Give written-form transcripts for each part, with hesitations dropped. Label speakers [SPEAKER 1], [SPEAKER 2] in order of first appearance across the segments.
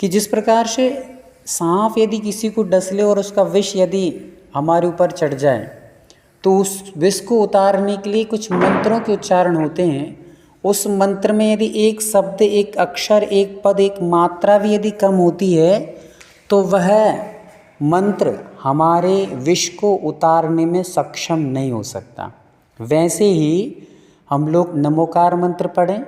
[SPEAKER 1] कि जिस प्रकार से सांप यदि किसी को डस ले और उसका विष यदि हमारे ऊपर चढ़ जाए तो उस विष को उतारने के लिए कुछ मंत्रों के उच्चारण होते हैं। उस मंत्र में यदि एक शब्द, एक अक्षर, एक पद, एक मात्रा भी यदि कम होती है तो वह मंत्र हमारे विष को उतारने में सक्षम नहीं हो सकता। वैसे ही हम लोग नमोकार मंत्र पढ़ें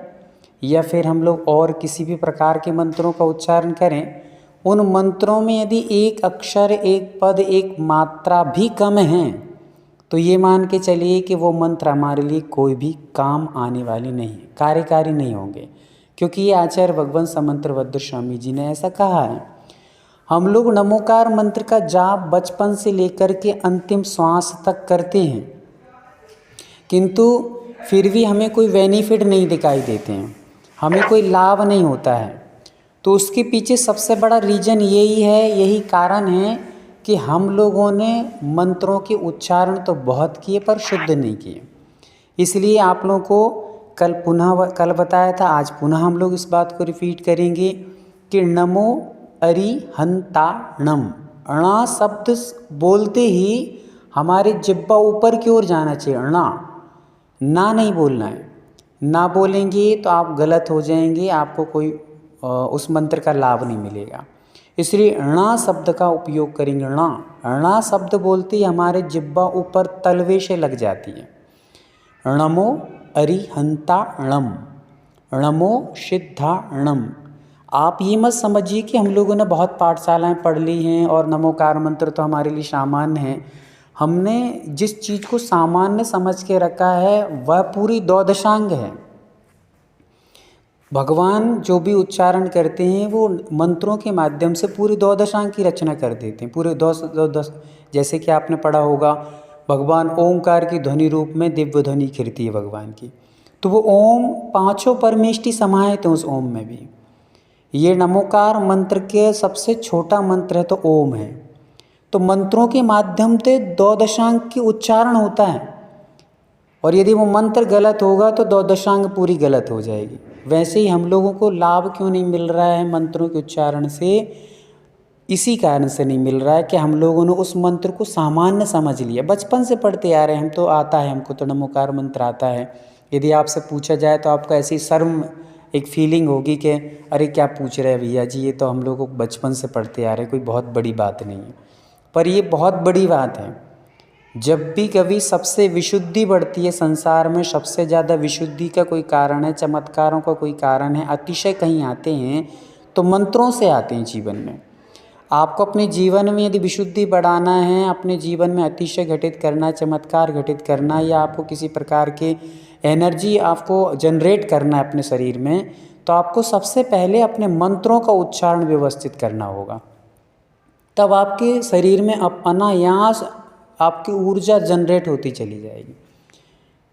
[SPEAKER 1] या फिर हम लोग और किसी भी प्रकार के मंत्रों का उच्चारण करें, उन मंत्रों में यदि एक अक्षर, एक पद, एक मात्रा भी कम है तो ये मान के चलिए कि वो मंत्र हमारे लिए कोई भी काम आने वाले नहीं है, कार्यकारी नहीं होंगे। क्योंकि ये आचार्य भगवान समंत्रभद्र स्वामी जी ने ऐसा कहा है। हम लोग नमोकार मंत्र का जाप बचपन से लेकर के अंतिम श्वास तक करते हैं, किंतु फिर भी हमें कोई बेनिफिट नहीं दिखाई देते हैं, हमें कोई लाभ नहीं होता है। तो उसके पीछे सबसे बड़ा रीज़न यही है, यही कारण है कि हम लोगों ने मंत्रों के उच्चारण तो बहुत किए पर शुद्ध नहीं किए। इसलिए आप लोगों को कल बताया था, आज पुनः हम लोग इस बात को रिपीट करेंगे कि नमो अरिहंताणम, अणा शब्द बोलते ही हमारे जिह्वा ऊपर की ओर जाना चाहिए। अणा ना नहीं बोलना है, ना बोलेंगे तो आप गलत हो जाएंगे, आपको कोई उस मंत्र का लाभ नहीं मिलेगा। इसलिए अणा शब्द का उपयोग करेंगे। अणा अणा शब्द बोलते ही हमारे जिह्वा ऊपर तलवे से लग जाती है। णमो अरिहंताणम, णमो सिद्धाणम। आप ये मत समझिए कि हम लोगों ने बहुत पाठशालाएं पढ़ ली हैं और नमोकार मंत्र तो हमारे लिए सामान्य है। हमने जिस चीज़ को सामान्य समझ के रखा है वह पूरी द्वादशांग है। भगवान जो भी उच्चारण करते हैं वो मंत्रों के माध्यम से पूरी द्वादशांग की रचना कर देते हैं। पूरे दस जैसे कि आपने पढ़ा होगा, भगवान ओंकार की ध्वनि रूप में दिव्य ध्वनि खिरती है भगवान की, तो वो ओम पांचों परमेष्टि समाहित हैं उस ओम में भी। ये नमोकार मंत्र के सबसे छोटा मंत्र है तो ओम है। तो मंत्रों के माध्यम से द्वादशांग की उच्चारण होता है, और यदि वो मंत्र गलत होगा तो द्वादशांग पूरी गलत हो जाएगी। वैसे ही हम लोगों को लाभ क्यों नहीं मिल रहा है मंत्रों के उच्चारण से? इसी कारण से नहीं मिल रहा है कि हम लोगों ने उस मंत्र को सामान्य समझ लिया, बचपन से पढ़ते आ रहे हैं, हम तो आता है, हमको तो नमोकार मंत्र आता है। यदि आपसे पूछा जाए तो आपको ऐसी शर्म एक फीलिंग होगी कि अरे क्या पूछ रहे हैं भैया जी, ये तो हम लोग बचपन से पढ़ते आ रहे हैं, कोई बहुत बड़ी बात नहीं है। पर ये बहुत बड़ी बात है। जब भी कभी सबसे विशुद्धि बढ़ती है संसार में, सबसे ज़्यादा विशुद्धि का कोई कारण है, चमत्कारों का कोई कारण है, अतिशय कहीं आते हैं तो मंत्रों से आते हैं जीवन में। आपको अपने जीवन में यदि विशुद्धि बढ़ाना है, अपने जीवन में अतिशय घटित करना, चमत्कार घटित करना, या आपको किसी प्रकार के एनर्जी आपको जनरेट करना है अपने शरीर में, तो आपको सबसे पहले अपने मंत्रों का उच्चारण व्यवस्थित करना होगा। तब आपके शरीर में अनायास आपकी ऊर्जा जनरेट होती चली जाएगी।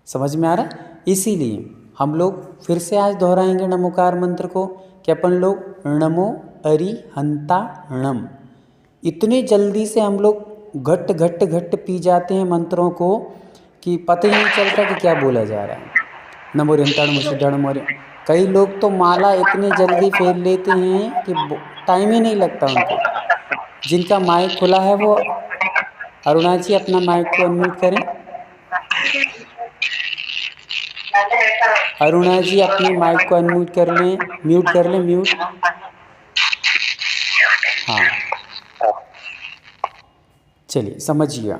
[SPEAKER 1] समझ में आ रहा है? इसीलिए हम लोग फिर से आज दोहराएंगे नमोकार मंत्र को कि अपन लोग नमो अरिहंताणम। इतने जल्दी से हम लोग घट पी जाते हैं मंत्रों को कि पता ही नहीं चलता कि क्या बोला जा रहा है। नमो अरिहंताणम सिद्धाणम। कई लोग तो माला इतने जल्दी फेर लेते हैं कि टाइम ही नहीं लगता उनको। जिनका माइक खुला है वो अरुणा जी अपना माइक को अनम्यूट करें। अरुणा जी अपने माइक को अनम्यूट कर लें, म्यूट कर लें, म्यूट। हाँ, चलिए समझिए।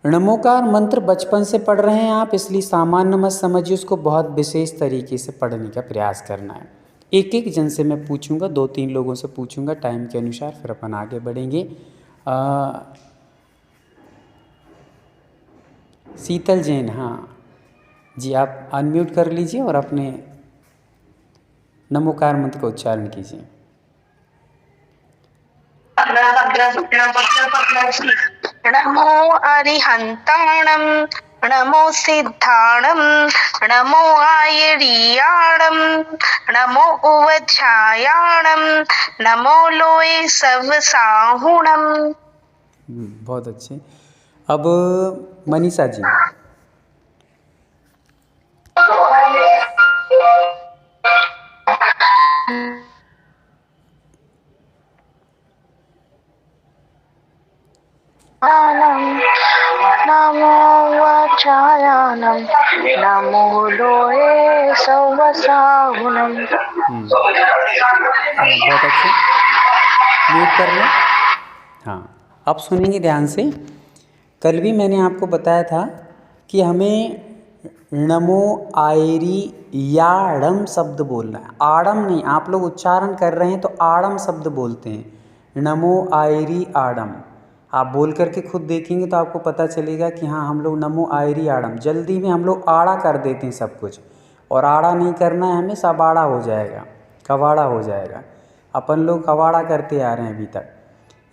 [SPEAKER 1] नमोकार मंत्र बचपन से पढ़ रहे हैं आप, इसलिए सामान्य मत समझिए, उसको बहुत विशेष तरीके से पढ़ने का प्रयास करना है। एक एक जन से मैं पूछूंगा, 2-3 लोगों से पूछूंगा टाइम के अनुसार, फिर अपन आगे बढ़ेंगे। शीतल जैन, हाँ जी, आप अनम्यूट कर लीजिए और अपने नमोकार मंत्र का उच्चारण कीजिए।
[SPEAKER 2] नमो अरिहंताणम, नमो सिद्धाणम, नमो आयरियाणम, नमो उवच्छायाणम, नमो लोए सवसाहुणम।
[SPEAKER 1] बहुत अच्छे। अब मनीषा जी।
[SPEAKER 2] नमो लोये सवसाहुनम।
[SPEAKER 1] बहुत अच्छे, म्यूट कर लें। हाँ, अब सुनेंगे ध्यान से। कल भी मैंने आपको बताया था कि हमें नमो आयरी याड़म शब्द बोलना है, आड़म नहीं। आप लोग उच्चारण कर रहे हैं तो आड़म शब्द बोलते हैं, नमो आयरी आड़म। आप बोल करके खुद देखेंगे तो आपको पता चलेगा कि हाँ, हम लोग नमो आयरी आड़म, जल्दी में हम लोग आड़ा कर देते हैं सब कुछ, और आड़ा नहीं करना है हमें, सब आड़ा हो जाएगा, कवाड़ा हो जाएगा। अपन लोग कवाड़ा करते आ रहे हैं अभी तक,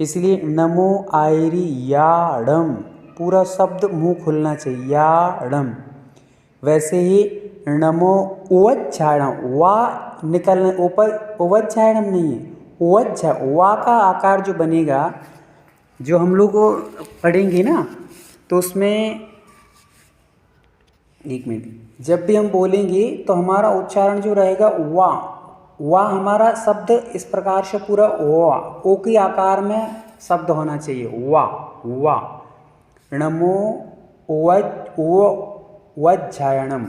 [SPEAKER 1] इसलिए नमो आयरी याड़म, पूरा शब्द मुंह खुलना चाहिए, याड़म। वैसे ही नमो उवच्छारणम, वा निकलना ऊपर, उवच्छारणम नहीं है, उवच्छा, वा का आकार जो बनेगा, जो हम लोग पढ़ेंगे ना, तो उसमें एक मिनट, जब भी हम बोलेंगे तो हमारा उच्चारण जो रहेगा वा हमारा शब्द इस प्रकार से पूरा वा, ओ के आकार में शब्द होना चाहिए, वा नमो वज्जायणम,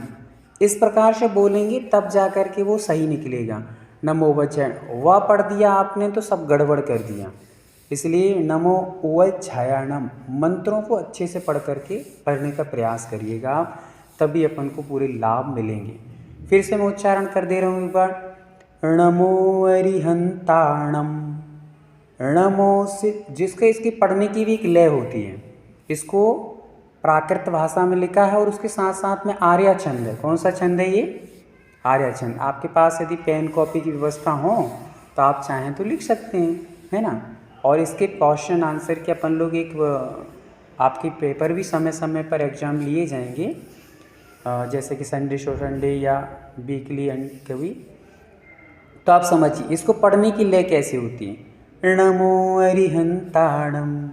[SPEAKER 1] इस प्रकार से बोलेंगे तब जा कर के वो सही निकलेगा। नमो वज्जायण, वा पढ़ दिया आपने तो सब गड़बड़ कर दिया, इसलिए नमो वज्जायणम। मंत्रों को अच्छे से पढ़ करके पढ़ने का प्रयास करिएगा आप, तभी अपन को पूरे लाभ मिलेंगे। फिर से मैं उच्चारण कर दे रहा हूँ एक बार, नमो अरिहंताणम, नमो से, जिसके इसकी पढ़ने की भी एक लय होती है, इसको प्राकृत भाषा में लिखा है और उसके साथ साथ में आर्या छंद है। कौन सा छंद है ये? आर्या छंद। आपके पास यदि पेन कॉपी की व्यवस्था हो तो आप चाहें तो लिख सकते हैं, है ना। और इसके क्वेश्चन आंसर के अपन लोग एक आपके पेपर भी समय समय पर एग्जाम लिए जाएंगे, जैसे कि संडे शो संडे या वीकली एंड कभी, तो आप समझिए इसको पढ़ने की लय कैसे होती है। नमो अरिहंताणम,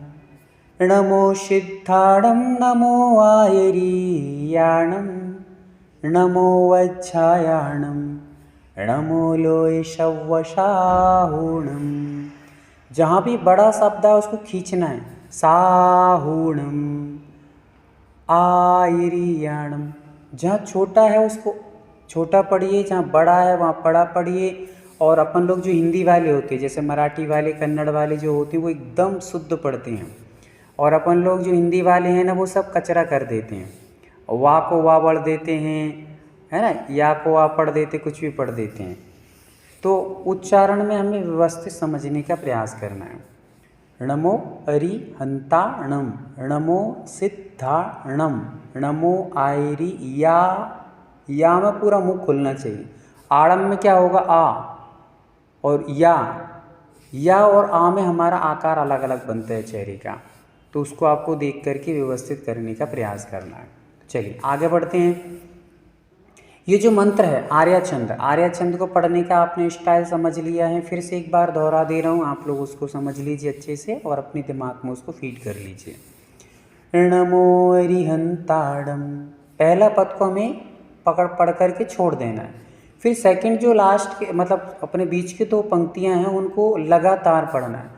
[SPEAKER 1] नमो सिद्धाणम, नमो आयरीयाणम, नमो वज्जायाणम, नमो लोय शव्वशाहुणम। जहाँ भी बड़ा शब्द है उसको खींचना है, साहुणम, आयरीयाणम। जहाँ छोटा है उसको छोटा पढ़िए, जहाँ बड़ा है वहाँ बड़ा पढ़िए। और अपन लोग जो हिंदी वाले होते हैं, जैसे मराठी वाले, कन्नड़ वाले जो होते हैं, वो एकदम शुद्ध पढ़ते हैं, और अपन लोग जो हिंदी वाले हैं ना, वो सब कचरा कर देते हैं, वा को वा पढ़ देते हैं, है ना, या को आ पढ़ देते, कुछ भी पढ़ देते हैं। तो उच्चारण में हमें व्यवस्थित समझने का प्रयास करना है। नमो अरिहंताणम, नमो सिद्धाणम, नमो आयरी या में पूरा मुंह खुलना चाहिए। आड़म में क्या होगा? आ, और या और आ में हमारा आकार अलग अलग बनता है चेहरे का, तो उसको आपको देख करके व्यवस्थित करने का प्रयास करना है। चलिए आगे बढ़ते हैं। ये जो मंत्र है आर्या छंद को पढ़ने का आपने स्टाइल समझ लिया है। फिर से एक बार दोहरा दे रहा हूँ, आप लोग उसको समझ लीजिए अच्छे से और अपने दिमाग में उसको फीड कर लीजिए। नमो अरिहंताणम, पहला पद को हमें पढ़ करके छोड़ देना है। फिर सेकंड जो लास्ट के मतलब अपने बीच के दो पंक्तियां हैं उनको लगातार पढ़ना है।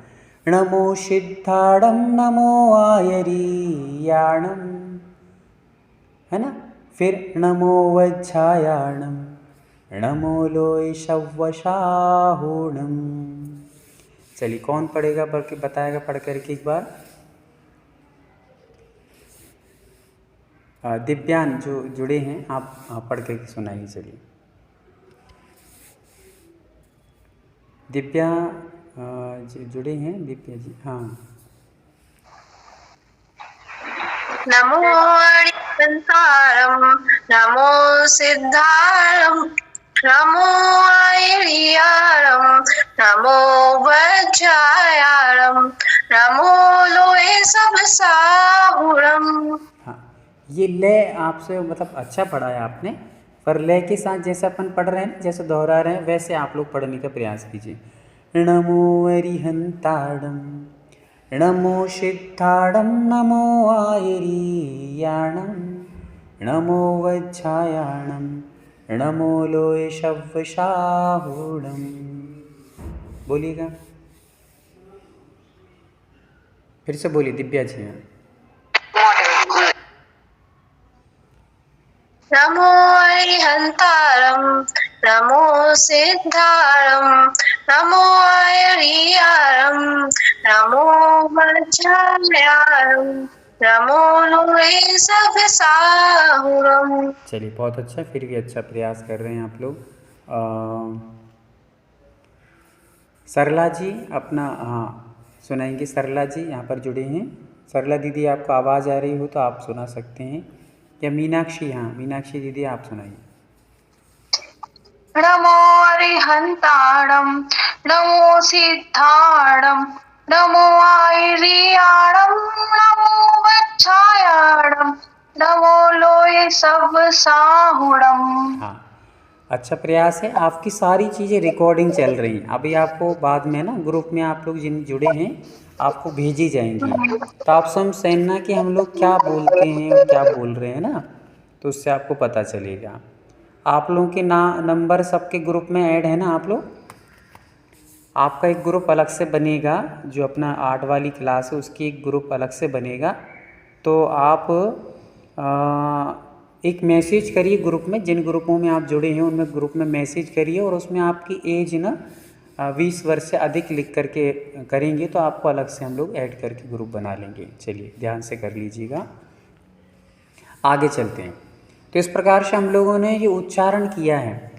[SPEAKER 1] नमो सिद्धाणम, नमो आयरीयाणम, है ना। फिर नमो वज्जायाणम, नमो लोय शव्वशाहुणम। चलिए कौन पढ़ेगा बताएगा पढ़ करके एक बार? दिव्यांग जो जुड़े हैं आप पढ़ करके सुनाइए। चलिए दिव्या जुड़े हैं, दिव्या जी, हाँ।
[SPEAKER 2] नमो अरिहंताणम, नमो सिद्धाणम, नमो आयरीयाणम, नमो वज्जायाणम, नमो लोये शव्वशाहुणम।
[SPEAKER 1] हाँ, ये लय आपसे मतलब अच्छा पढ़ा है आपने, पर लय के साथ जैसे अपन पढ़ रहे हैं, जैसे दोहरा रहे हैं, वैसे आप लोग पढ़ने का प्रयास कीजिए। नमो अरिहंताणम, नमो सिद्धाणम, नमो आयरीयाणम, नमो वज्जायाणम, नमो लोय शव्वशाहुणम। बोलिएगा, फिर से बोलिए दिव्या जी।
[SPEAKER 2] अरिहंतारम नमो सिद्धारम नमो आयरियारम नमो वज्रायारम नमो लोहे सब साहुरम।
[SPEAKER 1] चलिए बहुत अच्छा, फिर भी अच्छा प्रयास कर रहे हैं आप लोग। सरला जी अपना हाँ सुनाएंगे। सरला जी यहाँ पर जुड़े हैं। सरला दीदी आपको आवाज़ आ रही हो तो आप सुना सकते हैं, या मीनाक्षी, हाँ मीनाक्षी दीदी आप सुनाइए।
[SPEAKER 2] नमो अरिहंताणम नमो सिद्धाणम नमो आयरियाणम नमो वज्रायाणम नमो लोहे सब साहुणम।
[SPEAKER 1] हाँ अच्छा प्रयास है। आपकी सारी चीज़ें रिकॉर्डिंग चल रही हैं, अभी आपको बाद में ना ग्रुप में आप लोग जिन जुड़े हैं आपको भेजी जाएंगी, तो आप समझना कि हम लोग क्या बोलते हैं और क्या बोल रहे हैं ना, तो उससे आपको पता चलेगा। आप लोगों के नंबर सबके ग्रुप में ऐड है ना आप लोग। आपका एक ग्रुप अलग से बनेगा, जो अपना 8 वाली क्लास है उसकी एक ग्रुप अलग से बनेगा। तो आप एक मैसेज करिए ग्रुप में, जिन ग्रुपों में आप जुड़े हैं उनमें ग्रुप में मैसेज करिए, और उसमें आपकी एज ना 20 वर्ष से अधिक लिख करके करेंगे तो आपको अलग से हम लोग ऐड करके ग्रुप बना लेंगे। चलिए ध्यान से कर लीजिएगा, आगे चलते हैं। तो इस प्रकार से हम लोगों ने जो उच्चारण किया है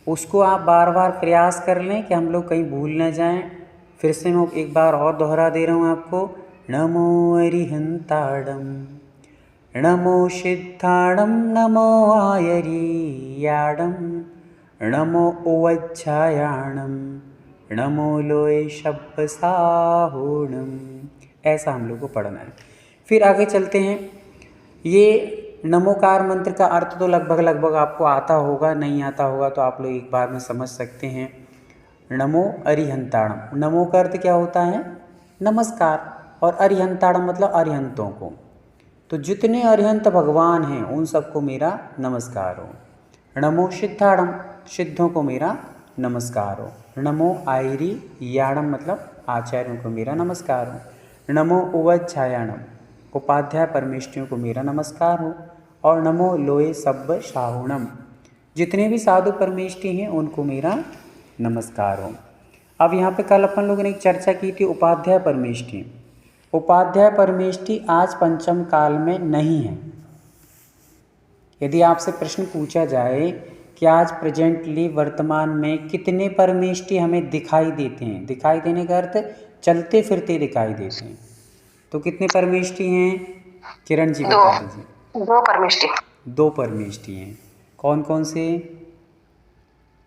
[SPEAKER 1] उसको आप बार बार प्रयास कर लें कि हम लोग कहीं भूल न जाएं। फिर से मैं एक बार और दोहरा दे रहा हूँ आपको। नमो अरिहंताणम नमो सिद्धाणम नमो आयरियाणम नमो वज्रायाणम नमो लोहे सब साहुणम। ऐसा हम लोग को पढ़ना है। फिर आगे चलते हैं। ये नमोकार मंत्र का अर्थ तो लगभग आपको आता होगा, नहीं आता होगा तो आप लोग एक बार में समझ सकते हैं। नमो अरिहंताणम, नमो का अर्थ क्या होता है? नमस्कार, और अरिहंताणम मतलब अरिहंतों को। तो जितने अरिहंत भगवान हैं उन सबको मेरा नमस्कार हो। नमो सिद्धाणम, सिद्धों को मेरा नमस्कार हो। नमो आयरी याणम मतलब आचार्यों को मेरा नमस्कार हो। नमो उवज्रायाणम, उपाध्याय परमेष्ठियों को मेरा नमस्कार हो। और नमो लोहे सब्ब साहुणम, जितने भी साधु परमेष्ठि हैं उनको मेरा नमस्कार हो। अब यहाँ पे कल अपन लोगों ने एक चर्चा की थी उपाध्याय परमेष्ठि। उपाध्याय परमेष्ठि आज पंचम काल में नहीं है। यदि आपसे प्रश्न पूछा जाए कि आज प्रेजेंटली वर्तमान में कितने परमेष्ठि हमें दिखाई देते हैं, दिखाई देने का अर्थ चलते फिरते दिखाई देते हैं, तो कितने परमेष्ठि हैं? किरण जी बता दीजिए।
[SPEAKER 2] 2 परमेष्ठि।
[SPEAKER 1] 2 परमेष्ठि हैं। कौन कौन से?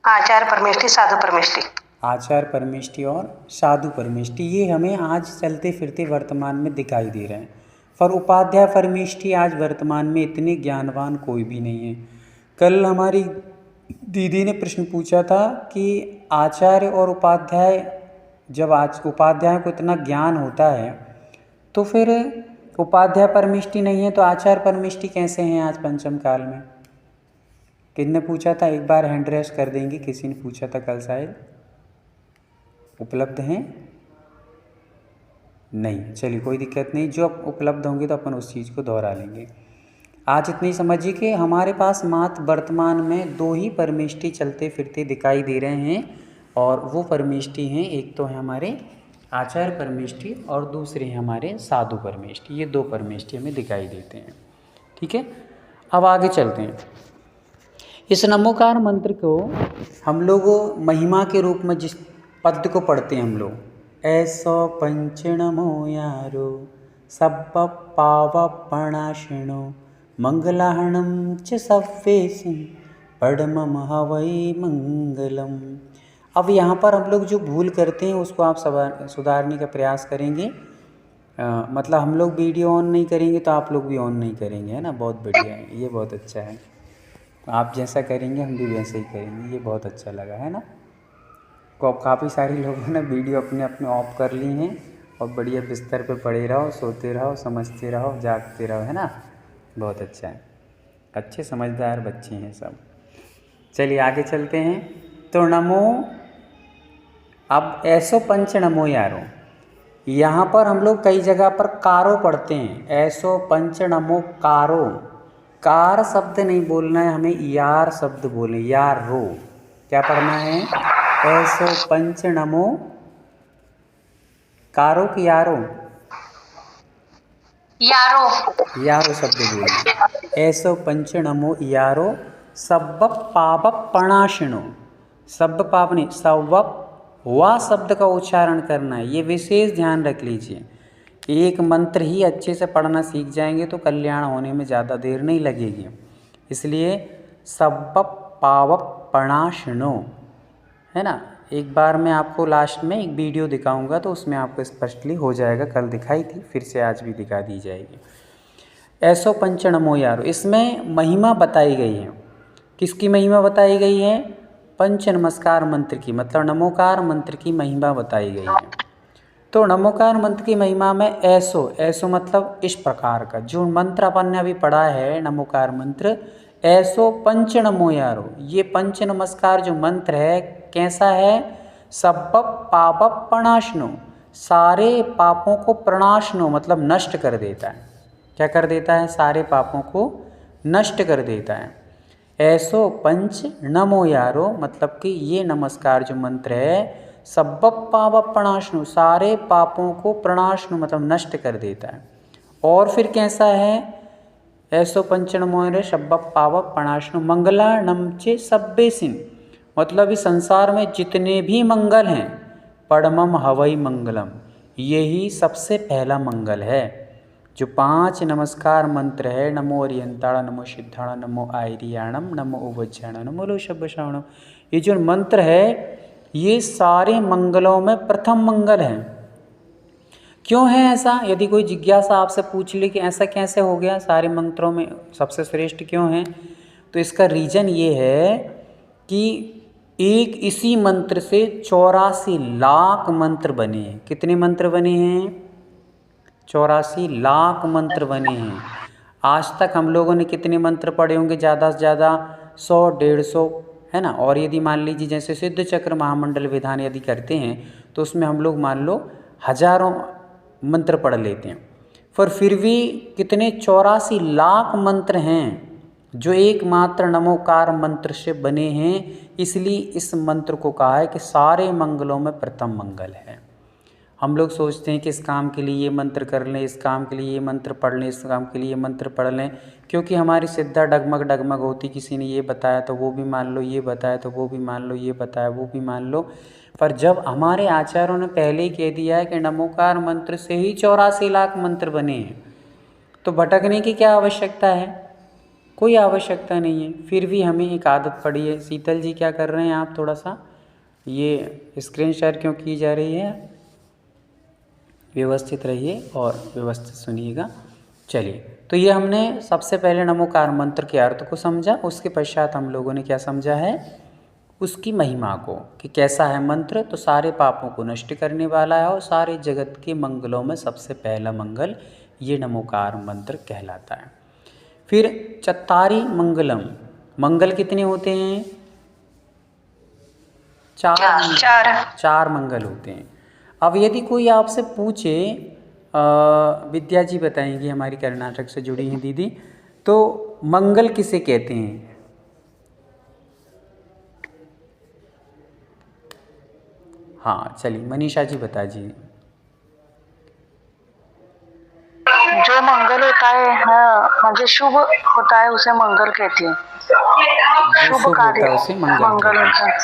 [SPEAKER 2] आचार्य परमेष्ठि, साधु परमेष्ठि।
[SPEAKER 1] आचार्य परमेष्ठि और साधु परमेष्ठि, ये हमें आज चलते फिरते वर्तमान में दिखाई दे रहे हैं। पर उपाध्याय परमेष्ठि आज वर्तमान में इतने ज्ञानवान कोई भी नहीं है। कल हमारी दीदी ने प्रश्न पूछा था कि आचार्य और उपाध्याय, जब आज उपाध्याय को इतना ज्ञान होता है तो फिर उपाध्याय परमेष्ठि नहीं है तो आचार्य परमेष्ठि कैसे हैं आज पंचम काल में? किसने पूछा था? एक बार हैंड रेस कर देंगे। किसी ने पूछा था कल शायद। उपलब्ध हैं? नहीं, चलिए कोई दिक्कत नहीं, जो उपलब्ध होंगे तो अपन उस चीज़ को दोहरा लेंगे। आज इतनी समझिए कि हमारे पास मात्र वर्तमान में 2 ही परमेष्ठि चलते फिरते दिखाई दे रहे हैं, और वो परमेष्ठि हैं, एक तो है हमारे आचार्य परमेष्ठि और दूसरे हैं हमारे साधु परमेष्ठि। ये 2 परमेष्ठि हमें दिखाई देते हैं। ठीक है, अब आगे चलते हैं। इस नमोकार मंत्र को हम लोग महिमा के रूप में जिस पद को पढ़ते हैं हम लोग, ऐसो पंच नमो यारो सब पाव पणाशिणो मंगलाहणम च सव्वेसि पड़मम हवै मंगलम। अब यहाँ पर हम लोग जो भूल करते हैं उसको आप सुधारने का प्रयास करेंगे। मतलब हम लोग वीडियो ऑन नहीं करेंगे तो आप लोग भी ऑन नहीं करेंगे, है ना। बहुत बढ़िया है, ये बहुत अच्छा है। आप जैसा करेंगे हम भी वैसे ही करेंगे, ये बहुत अच्छा लगा, है ना। काफ़ी सारे लोगों ने वीडियो अपने अपने ऑफ कर ली हैं और बढ़िया बिस्तर पे पड़े रहो, सोते रहो, समझते रहो, जागते रहो, है ना। बहुत अच्छा है, अच्छे समझदार बच्चे हैं सब। चलिए आगे चलते हैं। तो नमो, अब ऐसो पंच नमो यारो, यहाँ पर हम लोग कई जगह पर कारो पढ़ते हैं। ऐसो पंच नमो कारो, कार शब्द नहीं बोलना है, हमें यार शब्द बोलना, यार रो। क्या पढ़ना है? ऐसो पंच नमो कारो की यारो,
[SPEAKER 2] यारो।
[SPEAKER 1] यारो शब्द बोलना है। ऐसो पंच नमो यारो सब्ब पाप प्रणाशिनो, सब्ब पाप नहीं, सब्ब वा शब्द का उच्चारण करना है, ये विशेष ध्यान रख लीजिए। एक मंत्र ही अच्छे से पढ़ना सीख जाएंगे तो कल्याण होने में ज़्यादा देर नहीं लगेगी। इसलिए सब्ब पाप प्रणाशिनो, है ना। एक बार मैं आपको लास्ट में एक वीडियो दिखाऊंगा तो उसमें आपको स्पष्टली हो जाएगा, कल दिखाई थी फिर से आज भी दिखा दी जाएगी। ऐसो पंच नमो यारो, इसमें महिमा बताई गई है। किसकी महिमा बताई गई है? पंच नमस्कार मंत्र की, मतलब नमोकार मंत्र की महिमा बताई गई है। तो नमोकार मंत्र की महिमा में ऐसो, ऐसो मतलब इस प्रकार का, जो मंत्र अपन ने अभी पढ़ा है नमोकार मंत्र, ऐसो पंच नमो यारो, ये पंच नमस्कार जो मंत्र है कैसा है? सब्ब पाप प्रणाशनो, सारे पापों को प्रणाशनो मतलब नष्ट कर देता है। क्या कर देता है? सारे पापों को नष्ट कर देता है। ऐसो पंच नमो यारो मतलब कि ये नमस्कार जो मंत्र है सब्ब पाप प्रणाशनु, सारे पापों को प्रणाशनु मतलब नष्ट कर देता है। और फिर कैसा है? ऐसो पंच नमो यारो सब्ब पाप प्रणाशनु मंगलाणम चे सब्बेसिन, मतलब इस संसार में जितने भी मंगल हैं, परमम हवई मंगलम, यही सबसे पहला मंगल है। जो 5 नमस्कार मंत्र है, नमो अरियंताड़ा, नमो सिद्धाड़ा, नमो आयरियाणम, नमो उवज्जाणम, नमो लोशब्बश्रावणम, ये जो मंत्र है ये सारे मंगलों में प्रथम मंगल है। क्यों है ऐसा? यदि कोई जिज्ञासा आपसे पूछ ले कि ऐसा कैसे हो गया, सारे मंत्रों में सबसे श्रेष्ठ क्यों है, तो इसका रीजन ये है कि एक इसी मंत्र से 84 लाख मंत्र बने हैं। कितने मंत्र बने हैं? 84 लाख मंत्र बने हैं। आज तक हम लोगों ने कितने मंत्र पढ़े होंगे? ज़्यादा से ज़्यादा 100 150, है ना। और यदि मान लीजिए जैसे सिद्ध चक्र महामंडल विधान यदि करते हैं तो उसमें हम लोग मान लो हजारों मंत्र पढ़ लेते हैं, पर फिर भी कितने 84 लाख मंत्र हैं जो एकमात्र नमोकार मंत्र से बने हैं। इसलिए इस मंत्र को कहा है कि सारे मंगलों में प्रथम मंगल है। हम लोग सोचते हैं कि इस काम के लिए ये मंत्र कर लें, इस काम के लिए ये मंत्र पढ़ लें, इस काम के लिए ये मंत्र पढ़ लें, क्योंकि हमारी सिद्धा डगमग डगमग होती, किसी ने ये बताया तो वो भी मान लो, ये बताया तो वो भी मान लो, ये बताया वो भी मान लो। पर जब हमारे आचार्यों ने पहले ही कह दिया है कि नमोकार मंत्र से ही 84 लाख मंत्र बने हैं, तो भटकने की क्या आवश्यकता है? कोई आवश्यकता नहीं है। फिर भी हमें एक आदत पड़ी है। शीतल जी क्या कर रहे हैं आप? थोड़ा सा ये स्क्रीन शेयर क्यों की जा रही है? व्यवस्थित रहिए और व्यवस्थित सुनिएगा। चलिए, तो ये हमने सबसे पहले नमोकार मंत्र के अर्थ को समझा, उसके पश्चात हम लोगों ने क्या समझा है? उसकी महिमा को, कि कैसा है मंत्र, तो सारे पापों को नष्ट करने वाला है और सारे जगत के मंगलों में सबसे पहला मंगल ये नमोकार मंत्र कहलाता है। फिर चत्तारी मंगलम, मंगल कितने होते हैं? चार मंगल होते हैं। अब यदि कोई आपसे पूछे, विद्या जी बताएंगी, हमारी कर्नाटक से जुड़ी हैं दीदी, तो मंगल किसे कहते हैं? हाँ चलिए मनीषा जी बता जी।
[SPEAKER 2] जो मंगल होता है, हाँ, जो शुभ होता है उसे मंगल कहते हैं।
[SPEAKER 1] शुभ होता है उसे मंगल कहते हैं।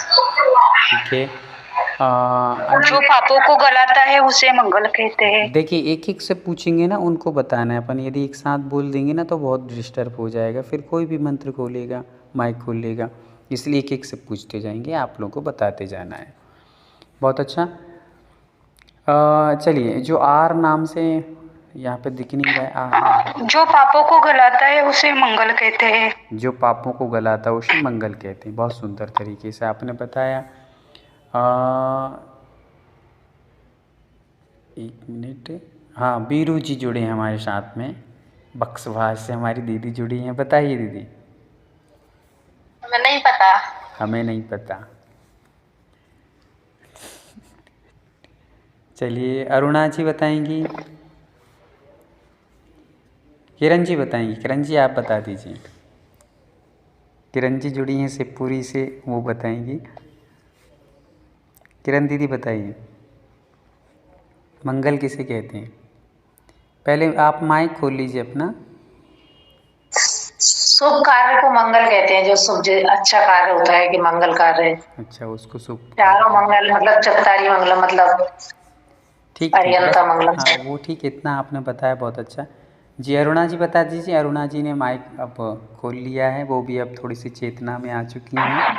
[SPEAKER 1] ठीक है।
[SPEAKER 2] जो पापों को गलाता है उसे मंगल कहते हैं।
[SPEAKER 1] देखिए एक एक से पूछेंगे ना, उनको बताना है अपन। यदि एक साथ बोल देंगे ना तो बहुत डिस्टर्ब हो जाएगा, फिर कोई भी मंत्र खोलेगा, माइक खोल लेगा। इसलिए एक एक से पूछते जाएंगे, आप लोगों को बताते जाना है। बहुत अच्छा। चलिए, जो आर नाम से यहाँ पे दिख नहीं रहा है,
[SPEAKER 2] जो पापों को गलाता है उसे मंगल कहते हैं।
[SPEAKER 1] जो पापों को गलाता है उसे मंगल कहते हैं। बहुत सुंदर तरीके से आपने बताया। एक मिनट, हाँ बीरू जी जुड़े हैं हमारे साथ में, बक्सवास से हमारी दीदी जुड़ी हैं। बताइए दीदी।
[SPEAKER 2] हमें नहीं पता।
[SPEAKER 1] हमें नहीं पता। चलिए अरुणा जी बताएंगी किरण जी बताएंगी। किरण जी आप बता दीजिए। किरण जी जुड़ी हैं शिवपुरी से, वो बताएंगी। किरण दीदी बताइए, मंगल किसे कहते हैं? पहले आप माइक खोल लीजिए अपना।
[SPEAKER 2] शुभ कार्य को मंगल कहते हैं, जो शुभ अच्छा कार्य होता है कि मंगल कार्य।
[SPEAKER 1] अच्छा, उसको शुभ
[SPEAKER 2] चारों मंगल मतलब चौतारी मंगल मतलब
[SPEAKER 1] ठीक ठीक, बस
[SPEAKER 2] अरियंता मंगलम
[SPEAKER 1] हाँ
[SPEAKER 2] से।
[SPEAKER 1] वो ठीक, इतना आपने बताया बहुत अच्छा। जी अरुणा जी बता दीजिए। अरुणा जी ने माइक अब खोल लिया है, वो भी अब थोड़ी सी चेतना में आ चुकी हैं। हाँ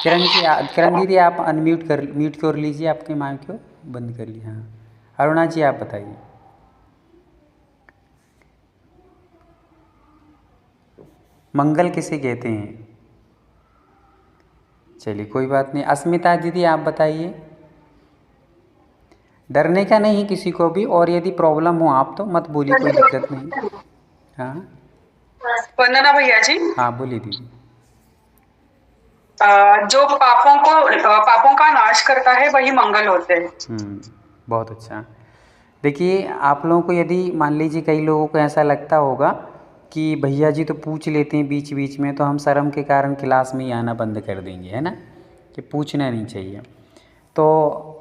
[SPEAKER 1] किरण दीदी आप म्यूट कर लीजिए, आपके माइक को बंद कर लिया। हाँ अरुणा जी आप बताइए। मंगल किसे कहते हैं? चलिए कोई बात नहीं। अस्मिता दीदी आप बताइए। डरने का नहीं है किसी को भी, और यदि प्रॉब्लम हो आप तो मत बोलिए, कोई दिक्कत नहीं। हाँ
[SPEAKER 3] वंदना भैया जी,
[SPEAKER 1] हाँ बोलिए दीदी।
[SPEAKER 3] जो पापों का नाश करता है वही मंगल होते हैं।
[SPEAKER 1] बहुत अच्छा। देखिए आप लोगों को यदि मान लीजिए कई लोगों को ऐसा लगता होगा कि भैया जी तो पूछ लेते हैं बीच बीच में, तो हम शर्म के कारण क्लास में ही आना बंद कर देंगे, है ना, कि पूछना नहीं चाहिए। तो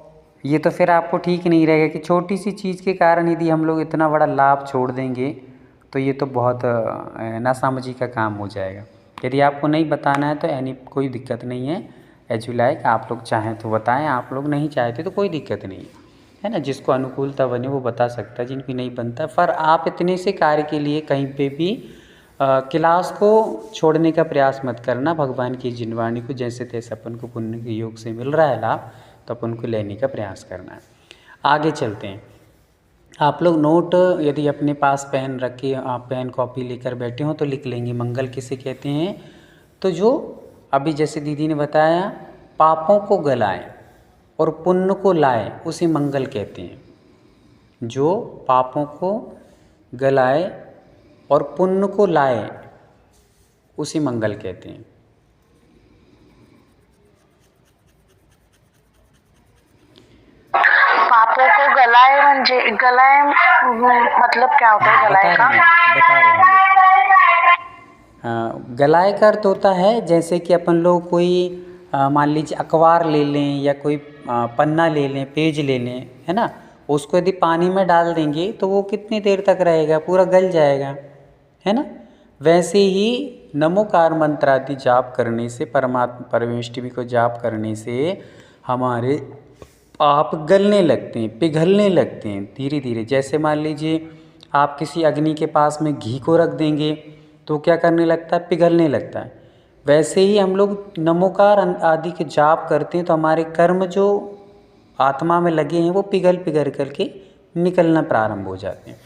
[SPEAKER 1] ये तो फिर आपको ठीक नहीं रहेगा कि छोटी सी चीज़ के कारण यदि हम लोग इतना बड़ा लाभ छोड़ देंगे, तो ये तो बहुत नासमझी का काम हो जाएगा। यदि आपको नहीं बताना है तो कोई दिक्कत नहीं है। एज यू लाइक, आप लोग चाहें तो बताएं, आप लोग नहीं चाहते तो कोई दिक्कत नहीं है ना। जिसको अनुकूलता बने वो बता सकता है, जिनकी नहीं बनता। पर आप इतने से कार्य के लिए कहीं पे भी क्लास को छोड़ने का प्रयास मत करना। भगवान की जिनवाणी को जैसे तैसे अपन को पुण्य के योग से मिल रहा है लाभ, तो अपन को लेने का प्रयास करना है। आगे चलते हैं। आप लोग नोट यदि अपने पास पेन रखे, आप पेन कॉपी लेकर बैठे हों तो लिख लेंगे मंगल किसे कहते हैं। तो जो अभी जैसे दीदी ने बताया, पापों को गलाए और पुण्य को लाए उसे मंगल कहते हैं। जो पापों को गलाए और पुण्य को लाए उसे मंगल कहते हैं।
[SPEAKER 2] पापों को गलाए म्हणजे गलाए मतलब क्या होता है गलाए का?
[SPEAKER 1] बता रहे हैं। गलाए का अर्थ होता है जैसे कि अपन लोग कोई मान लीजिए अखबार ले लें या कोई पन्ना ले लें, पेज ले लें, है ना, उसको यदि पानी में डाल देंगे तो वो कितनी देर तक रहेगा, पूरा गल जाएगा, है ना। वैसे ही नमोकार मंत्र आदि जाप करने से, परमेष्टि को जाप करने से हमारे पाप गलने लगते हैं, पिघलने लगते हैं धीरे धीरे। जैसे मान लीजिए आप किसी अग्नि के पास में घी को रख देंगे तो क्या करने लगता है, पिघलने लगता है। वैसे ही हम लोग नमोकार आदि के जाप करते हैं तो हमारे कर्म जो आत्मा में लगे हैं वो पिघल पिघल करके निकलना प्रारंभ हो जाते हैं।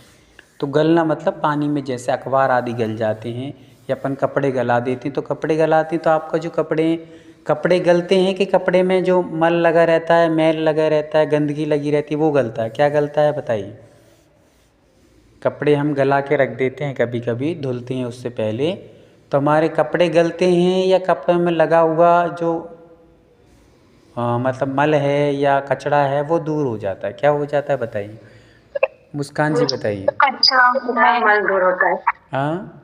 [SPEAKER 1] तो गलना मतलब पानी में जैसे अखबार आदि गल जाते हैं, या अपन कपड़े गला देते हैं। तो कपड़े गलाते हैं तो आपका जो कपड़े गलते हैं कि कपड़े में जो मल लगा रहता है, मैल लगा रहता है, गंदगी लगी रहती है, वो गलता है। क्या गलता है बताइए? कपड़े हम गला के रख देते हैं, कभी कभी धुलते हैं उससे पहले, तो हमारे कपड़े गलते हैं या कपड़े में लगा हुआ जो मतलब मल है या कचरा है वो दूर हो जाता है। क्या हो जाता है बताइए? मुस्कान जी बताइए।
[SPEAKER 2] कचरा मल दूर होता है।
[SPEAKER 1] हाँ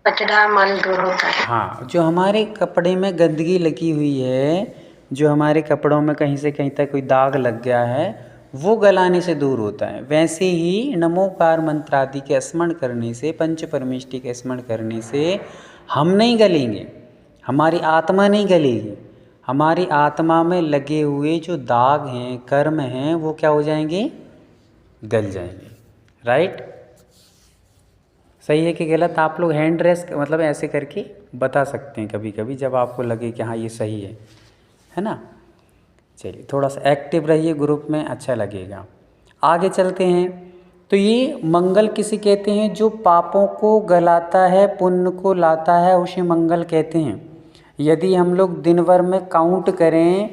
[SPEAKER 2] कचरा मल दूर होता है।
[SPEAKER 1] हाँ, जो हमारे कपड़े में गंदगी लगी हुई है, जो हमारे कपड़ों में कहीं से कहीं तक कोई दाग लग गया है, वो गलाने से दूर होता है। वैसे ही नमोकार मंत्र आदि के स्मरण करने से, पंच परमेष्टि के स्मरण करने से हम नहीं गलेंगे, हमारी आत्मा नहीं गलेगी। हमारी आत्मा में लगे हुए जो दाग हैं, कर्म हैं, वो क्या हो जाएंगे, गल जाएंगे। राइट? सही है कि गलत? आप लोग हैंड रेस मतलब ऐसे करके बता सकते हैं कभी कभी, जब आपको लगे कि हाँ ये सही है ना। चलिए थोड़ा सा एक्टिव रहिए ग्रुप में, अच्छा लगेगा। आगे चलते हैं। तो ये मंगल किसे कहते हैं? जो पापों को गलाता है, पुण्य को लाता है, उसे मंगल कहते हैं। यदि हम लोग दिन भर में काउंट करें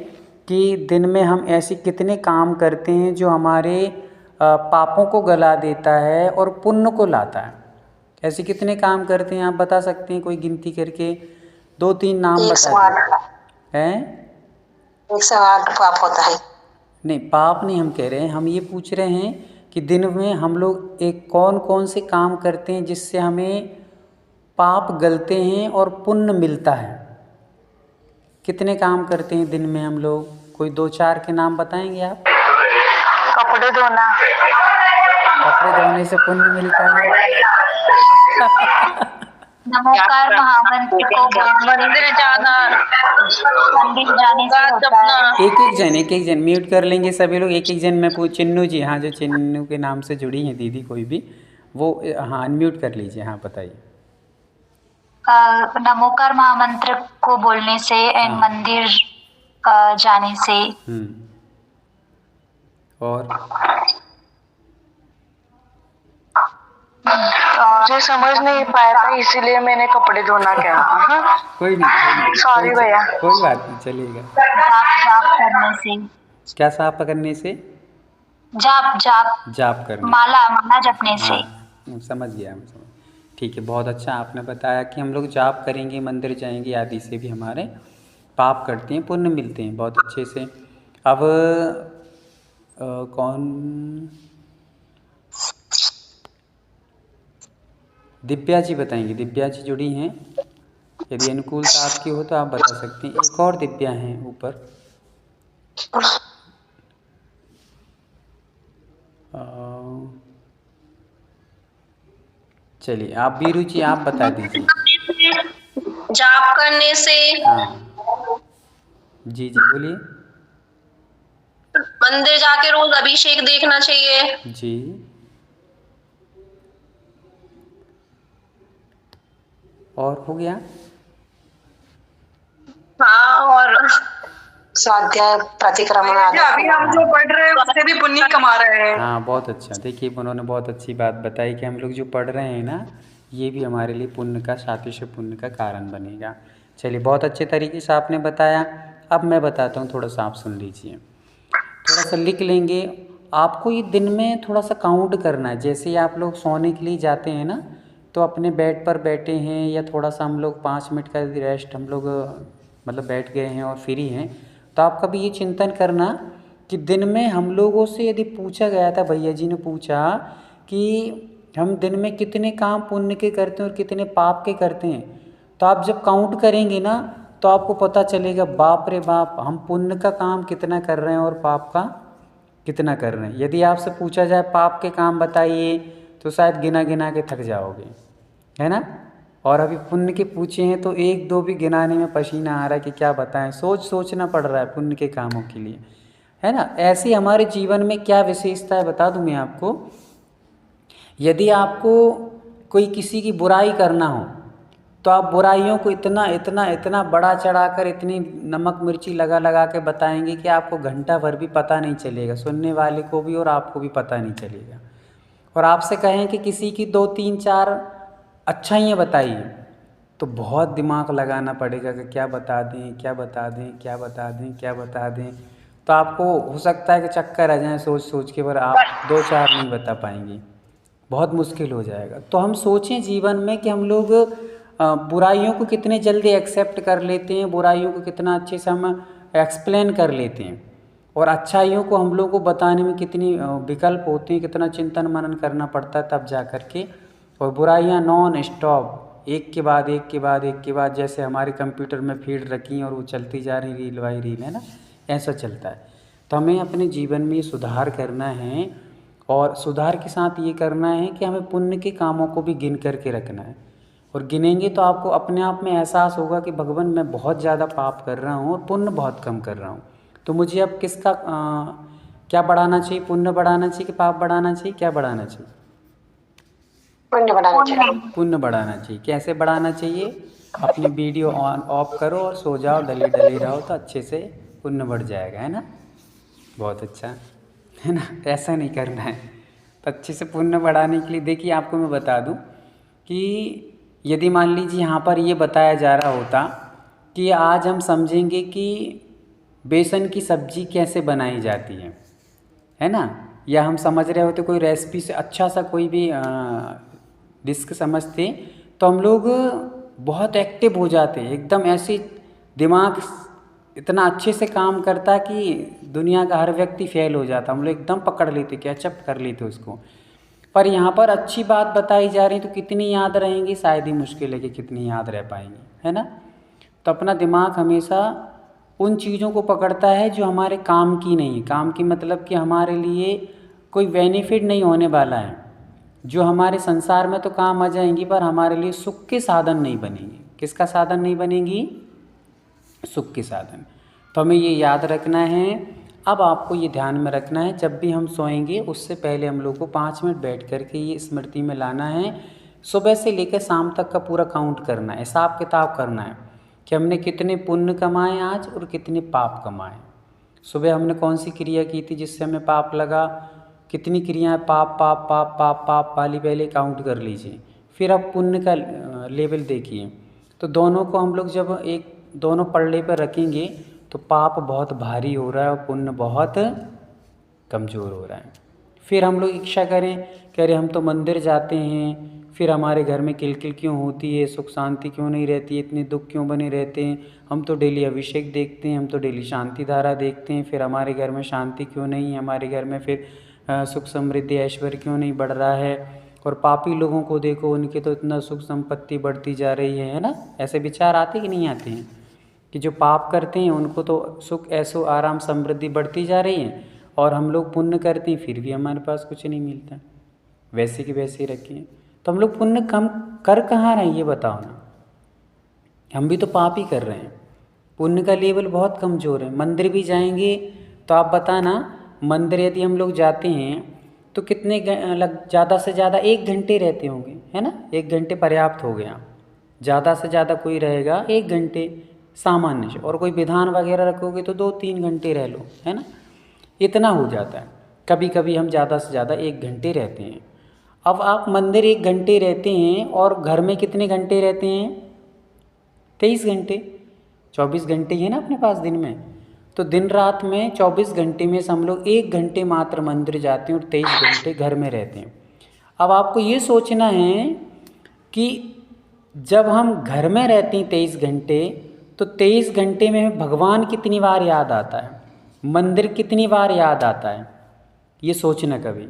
[SPEAKER 1] कि दिन में हम ऐसे कितने काम करते हैं जो हमारे पापों को गला देता है और पुण्य को लाता है, ऐसे कितने काम करते हैं आप बता सकते हैं? कोई गिनती करके 2-3 नाम बता दें।
[SPEAKER 2] 108 पाप होता है।
[SPEAKER 1] नहीं, पाप नहीं हम कह रहे हैं, हम ये पूछ रहे हैं कि दिन में हम लोग एक कौन कौन से काम करते हैं जिससे हमें पाप गलते हैं और पुण्य मिलता है। कितने काम करते हैं दिन में हम लोग? कोई 2-4 के नाम बताएंगे आप?
[SPEAKER 2] कपड़े धोना,
[SPEAKER 1] कपड़े धोने से पुण्य मिलता है।
[SPEAKER 4] नमोकार महामंत्र को मंदिर जाना, मंदिर जाने से होता है।
[SPEAKER 1] एक एक जन म्यूट कर लेंगे सभी लोग। एक जन मैं पूछ, चिन्नू जी, हाँ, जो चिन्नू के नाम से जुड़ी हैं दीदी कोई भी, वो हाँ अनम्यूट कर लीजिए। हाँ बताइए।
[SPEAKER 4] नमोकार महामंत्र को बोलने से एंड मंदिर जाने से।
[SPEAKER 1] और
[SPEAKER 2] मुझे समझ नहीं पाया था इसीलिए मैंने कपड़े धोना क्या। हाँ?
[SPEAKER 1] कोई नहीं,
[SPEAKER 2] सॉरी भैया।
[SPEAKER 1] कोई बात नहीं, चलिएगा।
[SPEAKER 4] जाप करने से।
[SPEAKER 1] क्या साफ करने से?
[SPEAKER 4] जाप
[SPEAKER 1] करने,
[SPEAKER 4] माला जपने से।
[SPEAKER 1] हाँ, समझ गया मैं, समझ। ठीक है, बहुत अच्छा आपने बताया कि हम लोग जाप करेंगे, मंदिर जाएंगे आदि से भी हमारे पाप कटते हैं, पुण्य मिलते हैं, बहुत अच्छे से। अब कौन? दिव्या जी बताएंगे। दिव्या जी जुड़ी हैं, यदि अनुकूलता आपकी हो तो आप बता सकते हैं। एक और दिव्या हैं ऊपर। चलिए, आप बीरू जी आप बता दीजिए।
[SPEAKER 5] जाप करने से।
[SPEAKER 1] हाँ जी बोलिए।
[SPEAKER 5] मंदिर जाके रोज अभिषेक देखना चाहिए
[SPEAKER 1] जी। और हो गया?
[SPEAKER 5] हाँ, और
[SPEAKER 2] स्वाध्याय प्रतिक्रमण आदि।
[SPEAKER 3] अभी हम जो पढ़ रहे हैं उससे भी पुण्य कमा रहे हैं।
[SPEAKER 1] हाँ, बहुत अच्छा। देखिए, उन्होंने बहुत अच्छी बात बताई कि हम लोग जो पढ़ रहे हैं ना, ये भी हमारे लिए पुण्य का, सातिश्य पुण्य का कारण बनेगा। चलिए, बहुत अच्छे तरीके से आपने बताया। अब मैं बताता हूँ, थोड़ा सा आप सुन लीजिए। थोड़ा सा लिख लेंगे। आपको ये दिन में थोड़ा सा काउंट करना है। जैसे ही आप लोग सोने के लिए जाते हैं ना, तो अपने बेड पर बैठे हैं या थोड़ा सा हम लोग 5 मिनट का रेस्ट हम लोग मतलब बैठ गए हैं और फ्री हैं, तो आप कभी ये चिंतन करना कि दिन में हम लोगों से यदि पूछा गया था, भैया जी ने पूछा कि हम दिन में कितने काम पुण्य के करते हैं और कितने पाप के करते हैं, तो आप जब काउंट करेंगे ना तो आपको पता चलेगा, बाप रे बाप, हम पुण्य का काम कितना कर रहे हैं और पाप का कितना कर रहे हैं। यदि आपसे पूछा जाए पाप के काम बताइए, तो शायद गिना गिना के थक जाओगे, है ना। और अभी पुण्य के पूछे हैं तो 1-2 भी गिनाने में पसीना आ रहा है कि क्या बताएं। सोचना पड़ रहा है पुण्य के कामों के लिए, है ना। ऐसे हमारे जीवन में क्या विशेषता है बता दूं मैं आपको। यदि आपको कोई किसी की बुराई करना हो, तो आप बुराइयों को इतना बड़ा चढ़ाकर, इतनी नमक मिर्ची लगा के बताएंगे कि आपको घंटा भर भी पता नहीं चलेगा, सुनने वाले को भी और आपको भी पता नहीं चलेगा। और आपसे कहें कि किसी की 2-3-4 अच्छाइयाँ बताइए, तो बहुत दिमाग लगाना पड़ेगा कि क्या बता दें। तो आपको हो सकता है कि चक्कर आ जाए सोच के, पर आप 2-4 नहीं बता पाएंगे, बहुत मुश्किल हो जाएगा। तो हम सोचें जीवन में कि हम लोग बुराइयों को कितने जल्दी एक्सेप्ट कर लेते हैं, बुराइयों को कितना अच्छे से हम एक्सप्लेन कर लेते हैं, और अच्छाइयों को हम लोग को बताने में कितनी विकल्प होते हैं, कितना चिंतन मनन करना पड़ता है तब जा कर के। और बुराइयाँ नॉन स्टॉप, एक के बाद जैसे हमारे कंप्यूटर में फीड रखी और वो चलती जा रही, रील बाई रील, है ना, ऐसा चलता है। तो हमें अपने जीवन में सुधार करना है, और सुधार के साथ ये करना है कि हमें पुण्य के कामों को भी गिन करके रखना है। और गिनेंगे तो आपको अपने आप में एहसास होगा कि भगवान, मैं बहुत ज़्यादा पाप कर रहा हूँ और पुण्य बहुत कम कर रहा हूँ। तो मुझे अब किसका क्या बढ़ाना चाहिए? पुण्य बढ़ाना चाहिए कि पाप बढ़ाना चाहिए? क्या बढ़ाना चाहिए?
[SPEAKER 2] पुण्य बढ़ाना चाहिए।
[SPEAKER 1] पुण्य बढ़ाना चाहिए। कैसे बढ़ाना चाहिए? अपनी वीडियो ऑन ऑफ करो और सो जाओ, डली रहो, तो अच्छे से पुण्य बढ़ जाएगा, है ना। बहुत अच्छा, है ना। ऐसा नहीं करना है। तो अच्छे से पुण्य बढ़ाने के लिए देखिए, आपको मैं बता दूं कि यदि मान लीजिए यहाँ पर ये बताया जा रहा होता कि आज हम समझेंगे कि बेसन की सब्जी कैसे बनाई जाती है ना, या हम समझ रहे होते कोई रेसिपी से अच्छा सा कोई भी डिश समझते, तो हम लोग बहुत एक्टिव हो जाते, एकदम ऐसे दिमाग इतना अच्छे से काम करता कि दुनिया का हर व्यक्ति फेल हो जाता, हम लोग एकदम पकड़ लेते, कैचअप कर लेते उसको। पर यहाँ पर अच्छी बात बताई जा रही तो कितनी याद रहेंगी, शायद ही मुश्किल है कि कितनी याद रह पाएंगी, है ना। तो अपना दिमाग हमेशा उन चीज़ों को पकड़ता है जो हमारे काम की नहीं है, काम की मतलब कि हमारे लिए कोई बेनिफिट नहीं होने वाला है, जो हमारे संसार में तो काम आ जाएंगी पर हमारे लिए सुख के साधन नहीं बनेंगी। किसका साधन नहीं बनेगी? सुख के साधन। तो हमें ये याद रखना है। अब आपको ये ध्यान में रखना है, जब भी हम सोएंगे उससे पहले हम लोग को 5 मिनट बैठ कर के ये स्मृति में लाना है, सुबह से लेकर शाम तक का पूरा काउंट करना है, हिसाब किताब करना है कि हमने कितने पुण्य कमाए आज और कितने पाप कमाए। सुबह हमने कौन सी क्रिया की थी जिससे हमें पाप लगा, कितनी क्रियाएं पाप पाप पाप पाप पाप वाली पहले काउंट कर लीजिए, फिर अब पुण्य का लेवल देखिए। तो दोनों को हम लोग जब एक दोनों पलड़े पर रखेंगे तो पाप बहुत भारी हो रहा है और पुण्य बहुत कमज़ोर हो रहा है। फिर हम लोग इच्छा करें, कह रहे हम तो मंदिर जाते हैं, फिर हमारे घर में किलकिल क्यों होती है, सुख शांति क्यों नहीं रहती है, इतने दुख क्यों बने रहते हैं, हम तो डेली अभिषेक देखते हैं, हम तो डेली शांति धारा देखते हैं, फिर हमारे घर में शांति क्यों नहीं है, हमारे घर में फिर सुख समृद्धि ऐश्वर्य क्यों नहीं बढ़ रहा है। और पापी लोगों को देखो, उनके तो इतना सुख संपत्ति बढ़ती जा रही है ना। ऐसे विचार आते कि नहीं आते हैं कि जो पाप करते हैं उनको तो सुख ऐसो आराम समृद्धि बढ़ती जा रही है, और हम लोग पुण्य करते हैं फिर भी हमारे पास कुछ नहीं मिलता, वैसे की वैसे ही रखें। तो हम लोग पुण्य कम कर कहाँ रहे हैं ये बताओ ना। हम भी तो पाप ही कर रहे हैं, पुण्य का लेवल बहुत कमज़ोर है। मंदिर भी जाएंगे तो आप बताना, मंदिर यदि हम लोग जाते हैं तो कितने ज़्यादा से ज़्यादा 1 घंटे रहते होंगे, है ना। 1 घंटे पर्याप्त हो गया, ज़्यादा से ज़्यादा कोई रहेगा 1 घंटे सामान्य से, और कोई विधान वगैरह रखोगे तो 2-3 घंटे रह लो, है ना, इतना हो जाता है। कभी कभी हम ज़्यादा से ज़्यादा 1 घंटे रहते हैं। अब आप मंदिर 1 घंटे रहते हैं और घर में कितने घंटे रहते हैं? 23 घंटे, 24 घंटे ही है ना अपने पास दिन में। तो दिन रात में 24 घंटे में से हम लोग 1 घंटे मात्र मंदिर जाते हैं और 23 घंटे घर में रहते हैं। अब आपको ये सोचना है कि जब हम घर में रहते हैं 23 घंटे, तो 23 घंटे में भगवान कितनी बार याद आता है, मंदिर कितनी बार याद आता है, ये सोचना कभी।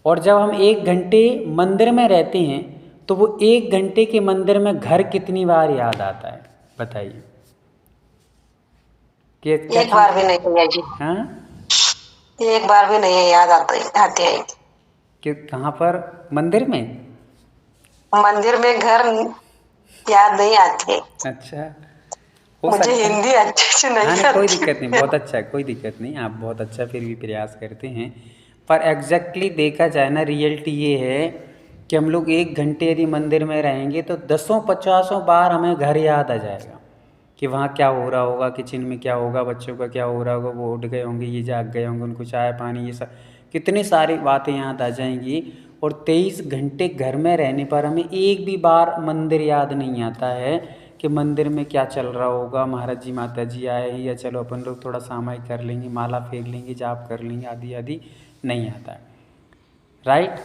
[SPEAKER 1] और जब हम 1 घंटे मंदिर में रहते हैं तो वो 1 घंटे के मंदिर में घर कितनी बार याद आता है, बताइए।
[SPEAKER 6] एक बार भी नहीं है जी।
[SPEAKER 1] हाँ,
[SPEAKER 6] एक बार भी नहीं है, याद आते हैं
[SPEAKER 1] कि कहाँ पर? मंदिर में।
[SPEAKER 6] मंदिर में घर याद नहीं आते।
[SPEAKER 1] अच्छा, हो
[SPEAKER 6] मुझे
[SPEAKER 1] सकता है।
[SPEAKER 6] हिंदी अच्छे से नहीं
[SPEAKER 1] हाँ, कोई
[SPEAKER 6] आती।
[SPEAKER 1] दिक्कत नहीं, बहुत अच्छा है, कोई दिक्कत नहीं, आप बहुत अच्छा फिर भी प्रयास करते हैं। पर एग्जैक्टली देखा जाए ना, रियलिटी ये है कि हम लोग 1 घंटे यदि मंदिर में रहेंगे तो 10-50 बार हमें घर याद आ जाएगा कि वहाँ क्या हो रहा होगा, किचन में क्या होगा, बच्चों का क्या हो रहा होगा, वो उठ गए होंगे, ये जाग गए होंगे, उनको चाय पानी, ये सब कितनी सारी बातें याद आ जाएंगी। और 23 घंटे घर में रहने पर हमें एक भी बार मंदिर याद नहीं आता है कि मंदिर में क्या चल रहा होगा, महाराज जी माता जी आए हैं, या चलो अपन लोग थोड़ा सामायिक कर लेंगे, माला फेंक लेंगे, जाप कर लेंगे, आदि आदि नहीं आता है। राइट?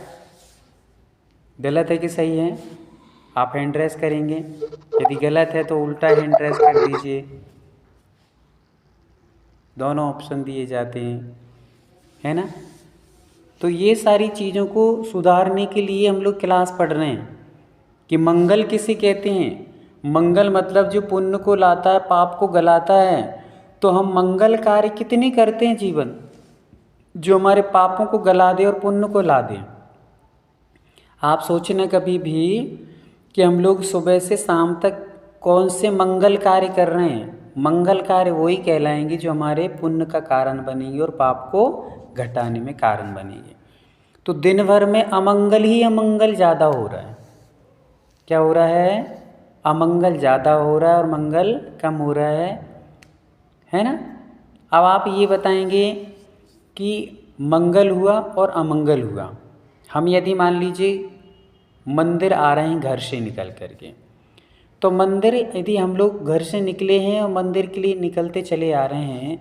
[SPEAKER 1] गलत है कि सही है? आप हैंड रेस करेंगे, यदि गलत है तो उल्टा हैंड रेस कर दीजिए। दोनों ऑप्शन दिए जाते हैं, है ना। तो ये सारी चीज़ों को सुधारने के लिए हम लोग क्लास पढ़ रहे हैं कि मंगल किसे कहते हैं। मंगल मतलब जो पुण्य को लाता है, पाप को गलाता है। तो हम मंगल कार्य कितने करते हैं जीवन, जो हमारे पापों को गला दे और पुण्य को ला दे। आप सोचना कभी भी कि हम लोग सुबह से शाम तक कौन से मंगल कार्य कर रहे हैं। मंगल कार्य वही कहलाएंगे जो हमारे पुण्य का कारण बनेंगे और पाप को घटाने में कारण बनेंगे। तो दिन भर में अमंगल ही अमंगल ज़्यादा हो रहा है। क्या हो रहा है? अमंगल ज़्यादा हो रहा है और मंगल कम हो रहा है ना। अब आप ये बताएंगे कि मंगल हुआ और अमंगल हुआ। हम यदि मान लीजिए मंदिर आ रहे हैं घर से निकल करके, तो मंदिर यदि हम लोग घर से निकले हैं और मंदिर के लिए निकलते चले आ रहे हैं,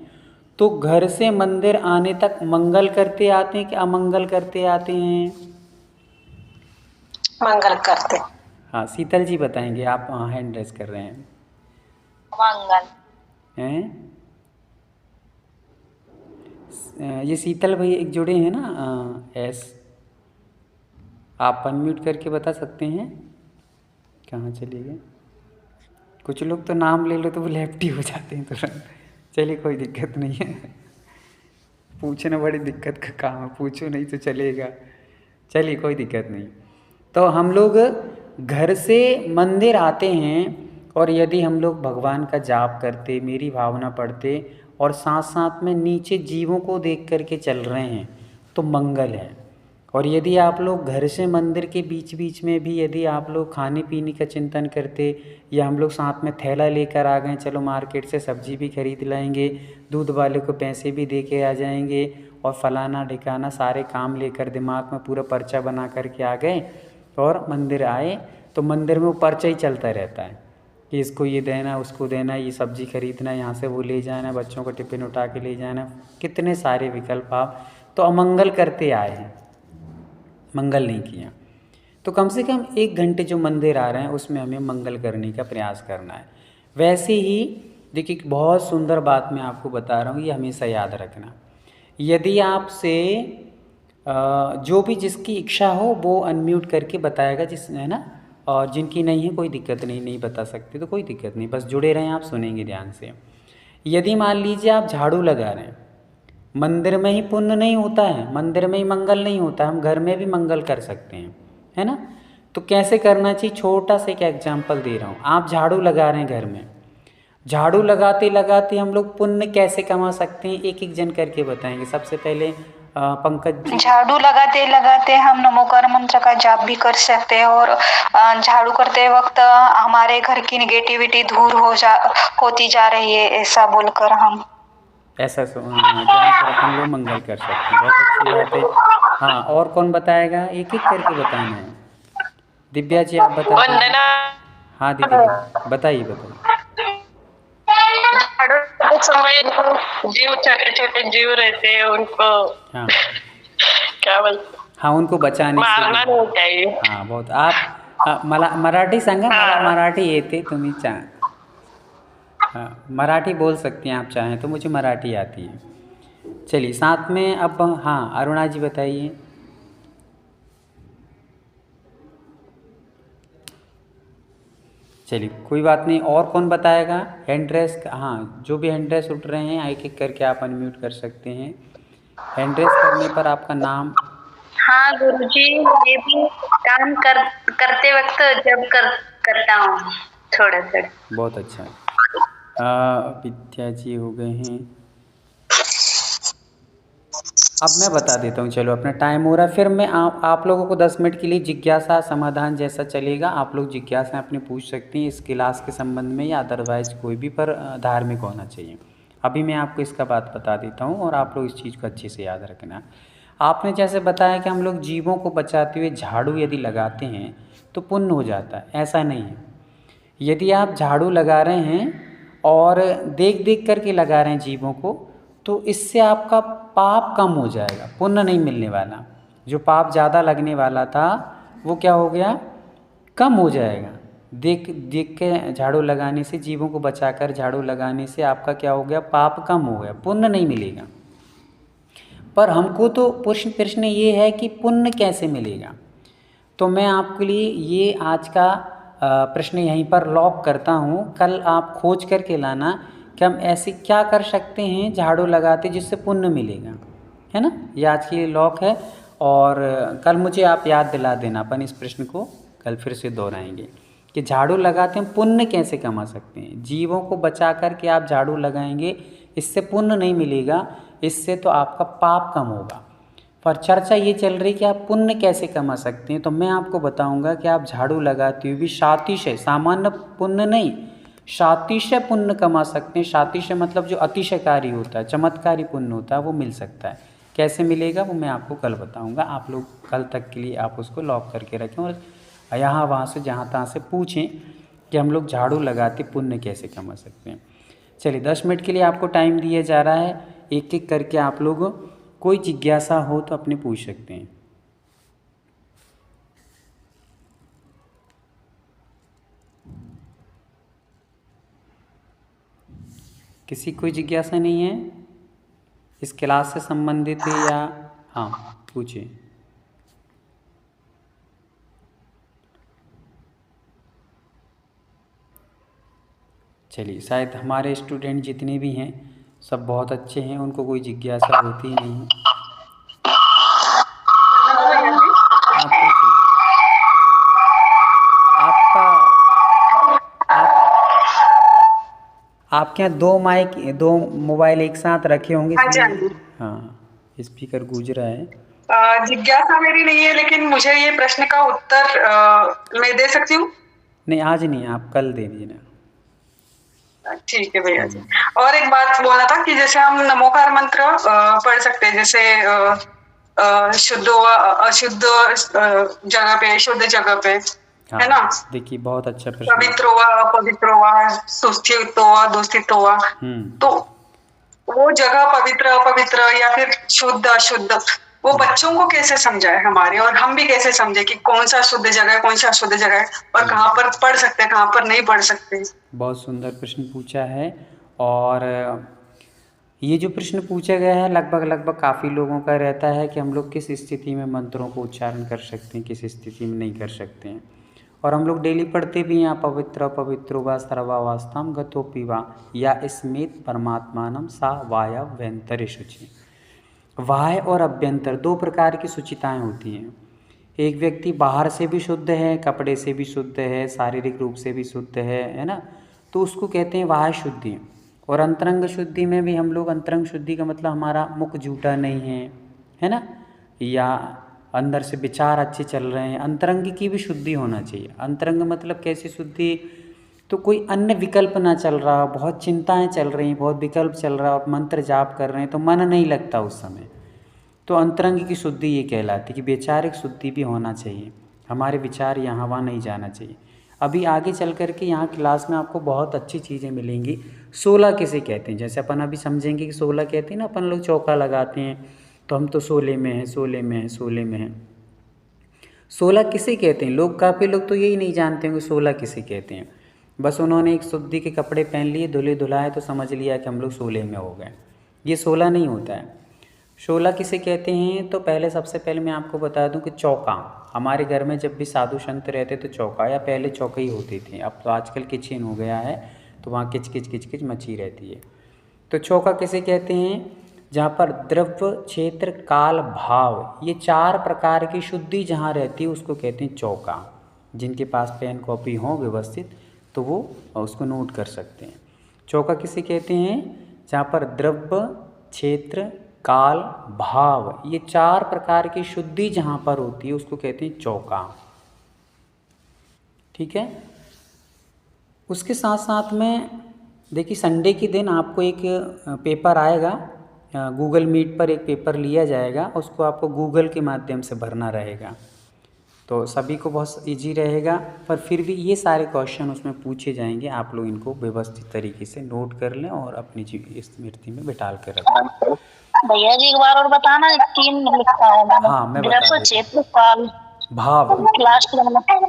[SPEAKER 1] तो घर से मंदिर आने तक मंगल करते आते हैं कि अमंगल करते आते हैं?
[SPEAKER 6] मंगल करते।
[SPEAKER 1] हाँ, शीतल जी बताएंगे, आप हैंड रेस कर रहे हैं।
[SPEAKER 4] मंगल।
[SPEAKER 1] हैं? ये शीतल भाई एक जुड़े हैं ना, एस, आप अनम्यूट करके बता सकते हैं। कहाँ चले गए? कुछ लोग तो नाम ले लो तो वो लेफ्ट ही हो जाते हैं तुरंत। चलिए कोई दिक्कत नहीं है, पूछना बड़ी दिक्कत का काम है, पूछो नहीं तो चलेगा। चलिए कोई दिक्कत नहीं। तो हम लोग घर से मंदिर आते हैं और यदि हम लोग भगवान का जाप करते, मेरी भावना पढ़ते और साथ साथ में नीचे जीवों को देख करके चल रहे हैं तो मंगल है। और यदि आप लोग घर से मंदिर के बीच बीच में भी यदि आप लोग खाने पीने का चिंतन करते, या हम लोग साथ में थैला लेकर आ गए, चलो मार्केट से सब्जी भी खरीद लाएंगे, दूध वाले को पैसे भी दे के आ जाएंगे और फलाना ढिकाना सारे काम लेकर दिमाग में पूरा पर्चा बना करके आ गए और मंदिर आए, तो मंदिर में वो पर्चा ही चलता रहता है कि इसको ये देना, उसको देना, ये सब्जी खरीदना, यहाँ से वो ले जाना, बच्चों को टिफ़िन उठा के ले जाना, कितने सारे विकल्प। आप तो अमंगल करते आए हैं, मंगल नहीं किया। तो कम से कम 1 घंटे जो मंदिर आ रहे हैं उसमें हमें मंगल करने का प्रयास करना है। वैसे ही देखिए, बहुत सुंदर बात मैं आपको बता रहा हूँ, ये हमेशा याद रखना। यदि आपसे जो भी जिसकी इच्छा हो वो अनम्यूट करके बताएगा, जिस है ना, और जिनकी नहीं है कोई दिक्कत नहीं, नहीं बता सकते तो कोई दिक्कत नहीं, बस जुड़े रहें, आप सुनेंगे ध्यान से। यदि मान लीजिए आप झाड़ू लगा रहे हैं, मंदिर में ही पुण्य नहीं होता है, मंदिर में ही मंगल नहीं होता, हम घर में भी मंगल कर सकते हैं, है ना। तो कैसे करना चाहिए, छोटा सा एक एग्जाम्पल दे रहा हूँ। आप झाड़ू लगा रहे हैं घर में, झाड़ू लगाते लगाते हम लोग पुण्य कैसे कमा सकते हैं, एक एक जन करके बताएंगे। सबसे पहले पंकज जी।
[SPEAKER 2] झाड़ू लगाते लगाते हम नमोकार मंत्र का जाप भी कर सकते हैं और झाड़ू करते वक्त हमारे घर की निगेटिविटी दूर होती जा रही है, ऐसा बोलकर हम
[SPEAKER 1] ऐसा जानकर अपन लोग मंगल कर सकते हैं। बहुत अच्छी बात है। हाँ, और कौन बताएगा, एक एक करके बताना है। दिव्या जी आप बताइए। हाँ दीदी बताइए बताइए।
[SPEAKER 5] समय जीव, छोटे छोटे जीव रहते हैं, उनको
[SPEAKER 1] हाँ
[SPEAKER 5] क्या बोलते,
[SPEAKER 1] हाँ, उनको बचाने
[SPEAKER 5] मारना
[SPEAKER 1] से।
[SPEAKER 5] नहीं चाहिए।
[SPEAKER 1] हाँ बहुत। आप मराठी सांगा, मला मराठी येते, तुम्ही हाँ मराठी बोल सकती हैं आप चाहें तो, मुझे मराठी आती है। चलिए साथ में अब, हाँ अरुणा जी बताइए। चलिए कोई बात नहीं, और कौन बताएगा हैंड रेस? हाँ, जो भी हैंड रेस उठ रहे हैं एक एक करके आप अनम्यूट कर सकते हैं। हैंड रेस करने पर आपका नाम।
[SPEAKER 4] हाँ गुरुजी, ये भी काम करते वक्त जब करता हूँ थोड़ा थोड़ा।
[SPEAKER 1] बहुत अच्छा। विद्या जी हो गए हैं। अब मैं बता देता हूँ, चलो अपना टाइम हो रहा है। फिर मैं आप लोगों को 10 मिनट के लिए जिज्ञासा समाधान जैसा चलेगा, आप लोग जिज्ञासा अपने पूछ सकते हैं इस क्लास के संबंध में या अदरवाइज कोई भी, पर धार्मिक होना चाहिए। अभी मैं आपको इसका बात बता देता हूँ और आप लोग इस चीज़ को अच्छे से याद रखना। आपने जैसे बताया कि हम लोग जीवों को बचाते हुए झाड़ू यदि लगाते हैं तो पुण्य हो जाता है, ऐसा नहीं है। यदि आप झाड़ू लगा रहे हैं और देख देख करके लगा रहे हैं जीवों को, तो इससे आपका पाप कम हो जाएगा, पुण्य नहीं मिलने वाला। जो पाप ज़्यादा लगने वाला था वो क्या हो गया, कम हो जाएगा। देख देख के झाड़ू लगाने से, जीवों को बचाकर झाड़ू लगाने से आपका क्या हो गया, पाप कम हो गया, पुण्य नहीं मिलेगा। पर हमको तो प्रश्न ये है कि पुण्य कैसे मिलेगा। तो मैं आपके लिए ये आज का प्रश्न यहीं पर लॉक करता हूँ। कल आप खोज करके लाना कि हम ऐसे क्या कर सकते हैं झाड़ू लगाते जिससे पुण्य मिलेगा, है ना। ये आज के लिए लॉक है और कल मुझे आप याद दिला देना, अपन इस प्रश्न को कल फिर से दोहराएंगे कि झाड़ू लगाते हैं पुण्य कैसे कमा सकते हैं। जीवों को बचा कर के आप झाड़ू लगाएंगे, इससे पुण्य नहीं मिलेगा, इससे तो आपका पाप कम होगा। पर चर्चा ये चल रही कि आप पुण्य कैसे कमा सकते हैं। तो मैं आपको बताऊंगा कि आप झाड़ू लगाते हुए भी शातिशय, सामान्य पुण्य नहीं, शातिशय पुण्य कमा सकते हैं। शातिशय मतलब जो अतिशयकारी होता है, चमत्कारी पुण्य होता है, वो मिल सकता है। कैसे मिलेगा वो मैं आपको कल बताऊंगा। आप लोग कल तक के लिए आप उसको लॉक करके रखें और यहाँ वहाँ से जहाँ तहाँ से पूछें कि हम लोग झाड़ू लगाते पुण्य कैसे कमा सकते हैं। चलिए 10 मिनट के लिए आपको टाइम दिया जा रहा है, एक एक करके आप लोग कोई जिज्ञासा हो तो अपने पूछ सकते हैं। किसी कोई जिज्ञासा नहीं है? इस क्लास से संबंधित है या? हाँ पूछिए। चलिए, शायद हमारे स्टूडेंट जितने भी हैं सब बहुत अच्छे हैं, उनको कोई जिज्ञासा होती ही नहीं है। आप पूछिए। आपके यहाँ दो मोबाइल एक साथ रखे होंगे?
[SPEAKER 3] हाँ जी, हाँ जी।
[SPEAKER 1] हाँ, स्पीकर गूंज रहा है।
[SPEAKER 3] जिज्ञासा मेरी नहीं है, लेकिन मुझे ये प्रश्न का उत्तर मैं दे सकती हूँ?
[SPEAKER 1] नहीं, आज नहीं, आप कल दे दीजिए ना।
[SPEAKER 3] ठीक है भैया जी। और एक बात बोलना था कि जैसे हम नमोकार मंत्र पढ़ सकते हैं, जैसे शुद्ध व अशुद्ध जगह पे, शुद्ध जगह पे,
[SPEAKER 1] हाँ,
[SPEAKER 3] है ना?
[SPEAKER 1] देखिए बहुत अच्छा प्रश्न।
[SPEAKER 3] पवित्र हुआ, अपवित्र हुआ, सुस्थित हुआ, दूषित हुआ, तो वो जगह पवित्र अपवित्र या फिर शुद्ध अशुद्ध, वो बच्चों को कैसे समझाए हमारे, और हम भी कैसे समझे कि कौन सा शुद्ध जगह है, कौन सा अशुद्ध जगह है, और कहाँ पर पढ़ सकते हैं, कहाँ पर नहीं पढ़ सकते।
[SPEAKER 1] बहुत सुंदर प्रश्न पूछा है। और ये जो प्रश्न पूछा गया है लगभग काफ़ी लोगों का रहता है कि हम लोग किस स्थिति में मंत्रों को उच्चारण कर सकते हैं, किस स्थिति में नहीं कर सकते हैं। और हम लोग डेली पढ़ते भी हैं, पवित्र पवित्रो वा सर्वावस्थाम गतोपि वा या स्मेत परमात्मानम सा वायव्यंतरे शुचि। बाह्य और अभ्यंतर दो प्रकार की शुचिताएँ होती हैं। एक व्यक्ति बाहर से भी शुद्ध है, कपड़े से भी शुद्ध है, शारीरिक रूप से भी शुद्ध है ना, तो उसको कहते हैं बाह्य शुद्धि। और अंतरंग शुद्धि में भी हम लोग, अंतरंग शुद्धि का मतलब हमारा मुख झूठा नहीं है ना, या अंदर से विचार अच्छे चल रहे हैं, अंतरंग की भी शुद्धि होना चाहिए। अंतरंग मतलब कैसी शुद्धि, तो कोई अन्य विकल्प ना चल रहा, बहुत चिंताएं चल रही, बहुत विकल्प चल रहा, आप मंत्र जाप कर रहे हैं तो मन नहीं लगता उस समय, तो अंतरंग की शुद्धि ये कहलाती है कि वैचारिक शुद्धि भी होना चाहिए, हमारे विचार यहाँ वहाँ नहीं जाना चाहिए। अभी आगे चल कर के यहाँ क्लास में आपको बहुत अच्छी चीज़ें मिलेंगी। 16 किसे कहते हैं, जैसे अपन अभी समझेंगे कि 16 कहते हैं ना, अपन लोग चौका लगाते हैं तो हम तो 16 में हैं, 16 में हैं, 16 में हैं। 16 किसे कहते हैं, लोग काफ़ी लोग तो यही नहीं जानते हैं कि 16 किसे कहते हैं। बस उन्होंने एक शुद्धि के कपड़े पहन लिए, धुले धुलाए तो समझ लिया कि हम लोग 16 में हो गए। ये 16 नहीं होता है। 16 किसे कहते हैं, तो पहले सबसे पहले मैं आपको बता दूं कि चौका, हमारे घर में जब भी साधु संत रहते तो चौका, या पहले चौके ही होते थे, अब तो आजकल किचन हो गया है तो वहाँ किच किच मची रहती है। तो चौका किसे कहते हैं, जहाँ पर द्रव्य क्षेत्र काल भाव ये 4 प्रकार की शुद्धि जहाँ रहती है उसको कहते हैं चौका। जिनके पास पेन कॉपी हो व्यवस्थित तो वो उसको नोट कर सकते हैं। चौका किसे कहते हैं, जहाँ पर द्रव्य क्षेत्र काल भाव ये 4 प्रकार की शुद्धि जहाँ पर होती है उसको कहते हैं चौका। ठीक है। उसके साथ साथ में देखिए, संडे के दिन आपको एक पेपर आएगा, गूगल मीट पर एक पेपर लिया जाएगा, उसको आपको गूगल के माध्यम से भरना रहेगा, तो सभी को बहुत इजी रहेगा। पर फिर भी ये सारे क्वेश्चन उसमें पूछे जाएंगे, आप लोग इनको व्यवस्थित तरीके से नोट कर लें और अपनी स्मृति में बिठाल कर रखें।
[SPEAKER 4] भैया जी एक बार और बताना, 3 लिखा है मैंने।
[SPEAKER 1] हाँ मैं बता
[SPEAKER 4] क्षेत्र काल
[SPEAKER 1] भाव,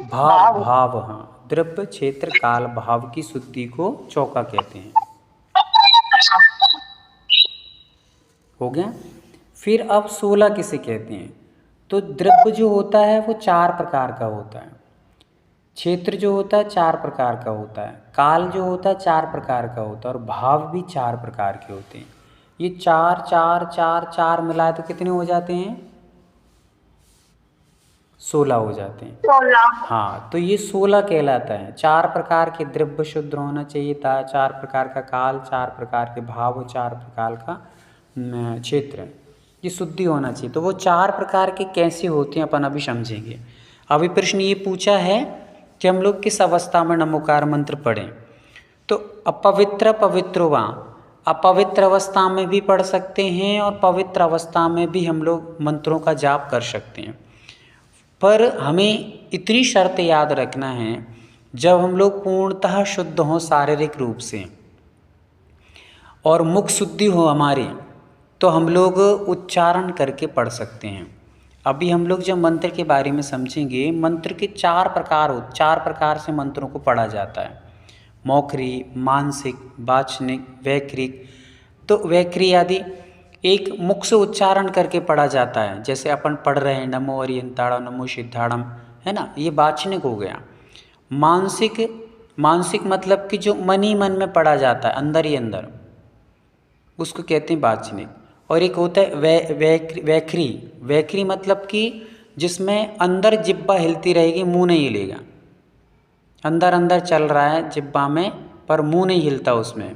[SPEAKER 1] भाव हाँ, द्रव्य क्षेत्र काल भाव की शुद्धि को चौका कहते हैं। हो गया। फिर अब 16 किसे कहते हैं, तो द्रव्य जो होता है वो 4 प्रकार का होता है, क्षेत्र जो होता है 4 प्रकार का होता है, काल जो होता है 4 प्रकार का होता है, और भाव भी 4 प्रकार के होते हैं। ये 4 4 4 4 मिलाए तो कितने हो जाते हैं, 16 हो जाते हैं।
[SPEAKER 2] 16।
[SPEAKER 1] हाँ, तो ये 16 कहलाता है। 4 प्रकार के द्रव्य शुद्ध होना चाहिए था, 4 प्रकार का काल, 4 प्रकार के भाव, 4 प्रकार का क्षेत्र, ये शुद्धि होना चाहिए। तो वो 4 प्रकार के कैसे होते हैं अपन अभी समझेंगे। अभी प्रश्न ये पूछा है कि हम लोग किस अवस्था में नमोकार मंत्र पढ़ें, तो अपवित्र पवित्रवा, अपवित्र अवस्था में भी पढ़ सकते हैं और पवित्र अवस्था में भी हम लोग मंत्रों का जाप कर सकते हैं। पर हमें इतनी शर्त याद रखना है, जब हम लोग पूर्णतः शुद्ध हों शारीरिक रूप से और मुख शुद्धि हो हमारी, तो हम लोग उच्चारण करके पढ़ सकते हैं। अभी हम लोग जब मंत्र के बारे में समझेंगे, मंत्र के 4 प्रकार से मंत्रों को पढ़ा जाता है, मौखरी, मानसिक, वाचनिक, वैखरिक। तो वैखरी आदि एक मुख से उच्चारण करके पढ़ा जाता है, जैसे अपन पढ़ रहे हैं नमो अरियंताड़म नमो सिद्धाड़म, है ना, ये वाचनिक हो गया। मानसिक मतलब कि जो मन ही मन में पढ़ा जाता है, अंदर ही अंदर, उसको कहते हैं वाचनिक। और एक होता है वैखरी मतलब कि जिसमें अंदर जिब्बा हिलती रहेगी, मुंह नहीं हिलेगा, अंदर अंदर चल रहा है जिब्बा में पर मुंह नहीं हिलता, उसमें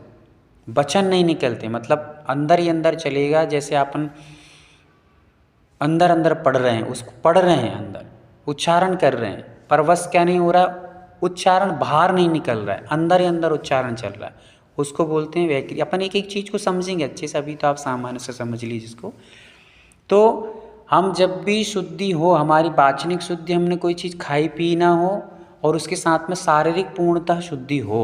[SPEAKER 1] वचन नहीं निकलते, मतलब अंदर ही अंदर चलेगा। जैसे अपन अंदर अंदर पढ़ रहे हैं, उसको पढ़ रहे हैं, अंदर उच्चारण कर रहे हैं, पर बस क्या नहीं हो रहा, उच्चारण बाहर नहीं निकल रहा है, अंदर ही अंदर उच्चारण चल रहा है, उसको बोलते हैं वैखरी। अपन एक एक चीज़ को समझेंगे अच्छे से, अभी तो आप सामान्य से समझ लीजिए इसको। तो हम जब भी शुद्धि हो, हमारी वाचनिक शुद्धि, हमने कोई चीज़ खाई पी ना हो और उसके साथ में शारीरिक पूर्णतः शुद्धि हो,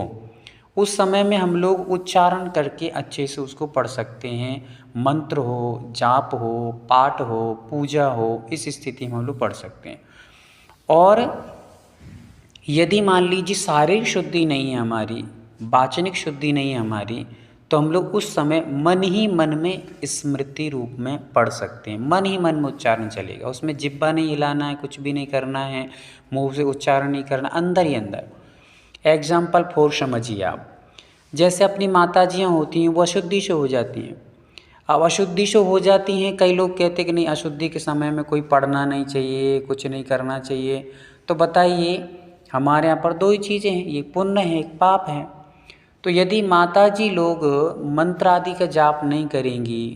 [SPEAKER 1] उस समय में हम लोग उच्चारण करके अच्छे से उसको पढ़ सकते हैं। मंत्र हो, जाप हो, पाठ हो, पूजा हो, इस स्थिति में हम लोग पढ़ सकते हैं। और यदि मान लीजिए शारीरिक शुद्धि नहीं है हमारी, वाचनिक शुद्धि नहीं है हमारी, तो हम लोग उस समय मन ही मन में स्मृति रूप में पढ़ सकते हैं। मन ही मन में उच्चारण चलेगा, उसमें जिब्बा नहीं हिलाना है, कुछ भी नहीं करना है, मुंह से उच्चारण नहीं करना, अंदर ही अंदर। एग्जाम्पल 4 समझिए आप। जैसे अपनी माताजियाँ होती हैं, वो अशुद्धि से हो जाती हैं। अब अशुद्धि से हो जाती हैं, कई लोग कहते हैं कि नहीं अशुद्धि के समय में कोई पढ़ना नहीं चाहिए, कुछ नहीं करना चाहिए। तो बताइए, हमारे यहाँ पर 2 ही चीज़ें हैं, एक पुण्य है, एक पाप है। तो यदि माताजी लोग मंत्र आदि का जाप नहीं करेंगी,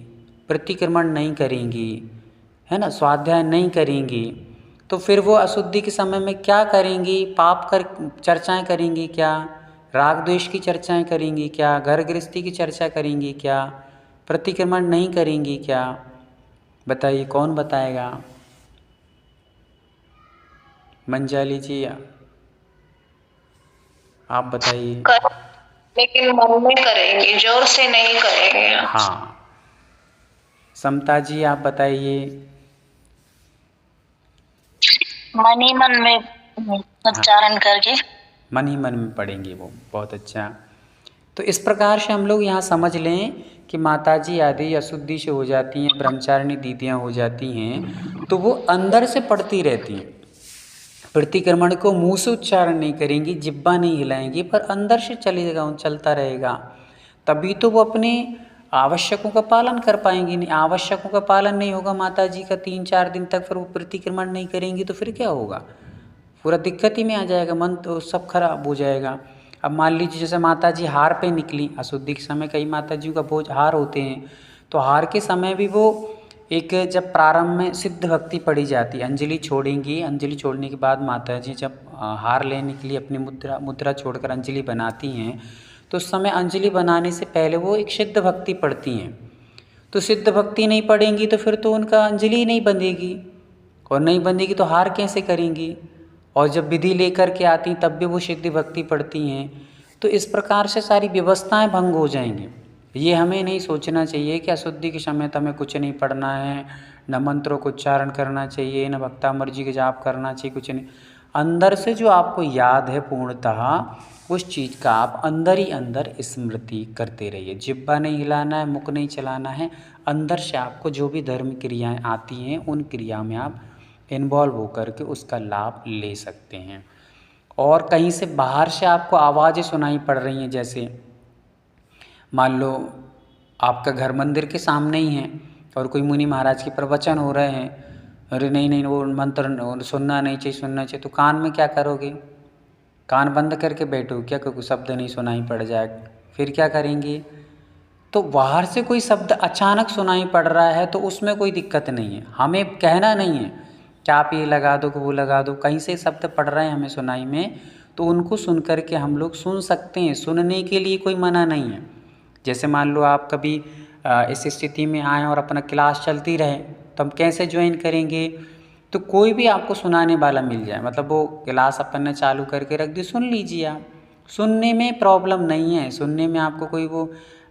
[SPEAKER 1] प्रतिक्रमण नहीं करेंगी, है ना, स्वाध्याय नहीं करेंगी, तो फिर वो अशुद्धि के समय में क्या करेंगी? पाप कर चर्चाएं करेंगी क्या? राग द्वेष की चर्चाएं करेंगी क्या? घर गृहस्थी की चर्चा करेंगी क्या? प्रतिक्रमण नहीं करेंगी क्या? बताइए, कौन बताएगा? मंजाली जी, आप बताइए।
[SPEAKER 5] लेकिन मन में करेंगे, जोर से नहीं करेंगे।
[SPEAKER 1] हाँ, समता जी आप बताइए।
[SPEAKER 4] मन ही मन में उच्चारण करके
[SPEAKER 1] मन ही मन में पढ़ेंगे वो, बहुत अच्छा। तो इस प्रकार से हम लोग यहाँ समझ लें कि माताजी आदि अशुद्धि से हो जाती हैं, ब्रह्मचारिणी दीदियाँ हो जाती हैं, तो वो अंदर से पढ़ती रहती हैं। प्रतिक्रमण को मुंह से उच्चारण नहीं करेंगी, जिब्बा नहीं हिलाएंगी, पर अंदर से चलेगा, चलता रहेगा। तभी तो वो अपने आवश्यकों का पालन कर पाएंगी। नहीं, आवश्यकों का पालन नहीं होगा माता जी का 3-4 दिन तक, फिर वो प्रतिक्रमण नहीं करेंगी, तो फिर क्या होगा? पूरा दिक्कत ही में आ जाएगा, मन तो सब खराब हो जाएगा। अब मान लीजिए जैसे माता जी हार पे निकली, अशुद्धि के समय कई माता जी का भोज हार होते हैं, तो हार के समय भी वो एक जब प्रारंभ में सिद्ध भक्ति पढ़ी जाती है, अंजलि छोड़ेंगी, अंजलि छोड़ने के बाद माता जी जब हार लेने के लिए अपनी मुद्रा छोड़कर अंजलि बनाती हैं, तो उस समय अंजलि बनाने से पहले वो एक सिद्ध भक्ति पढ़ती हैं। तो सिद्ध भक्ति नहीं पढ़ेंगी तो फिर तो उनका अंजलि ही नहीं बंधेगी, और नहीं बंधेगी तो हार कैसे करेंगी? और जब विधि लेकर के आती तब भी वो सिद्ध भक्ति पढ़ती हैं। तो इस प्रकार से सारी व्यवस्थाएं भंग हो जाएंगी। ये हमें नहीं सोचना चाहिए कि अशुद्धि के समय तो हमें कुछ नहीं पढ़ना है, न मंत्रों को उच्चारण करना चाहिए, न भक्तामृत जी के जाप करना चाहिए, कुछ नहीं। अंदर से जो आपको याद है पूर्णतः उस चीज़ का आप अंदर ही अंदर स्मृति करते रहिए। जिब्बा नहीं हिलाना है, मुख नहीं चलाना है, अंदर से आपको जो भी धर्म क्रियाएँ आती हैं उन क्रिया में आप इन्वॉल्व होकर के उसका लाभ ले सकते हैं। और कहीं से बाहर से आपको आवाज़ें सुनाई पड़ रही हैं, जैसे मान लो आपका घर मंदिर के सामने ही है और कोई मुनि महाराज के प्रवचन हो रहे हैं, अरे नहीं नहीं वो मंत्र सुनना नहीं चाहिए, सुनना चाहिए, तो कान में क्या करोगे? कान बंद करके बैठो क्या? कोई शब्द नहीं सुनाई पड़ जाए फिर क्या करेंगे? तो बाहर से कोई शब्द अचानक सुनाई पड़ रहा है तो उसमें कोई दिक्कत नहीं है, हमें कहना नहीं है कि आप ये लगा दो कि वो लगा दो। कहीं से शब्द पढ़ रहे हैं हमें सुनाई में, तो उनको सुन करके हम लोग सुन सकते हैं, सुनने के लिए कोई मना नहीं है। जैसे मान लो आप कभी इस स्थिति में आए और अपना क्लास चलती रहे, तो हम कैसे ज्वाइन करेंगे? तो कोई भी आपको सुनाने वाला मिल जाए, मतलब वो क्लास अपन ने चालू करके रख दी, सुन लीजिए आप, सुनने में प्रॉब्लम नहीं है। सुनने में आपको कोई वो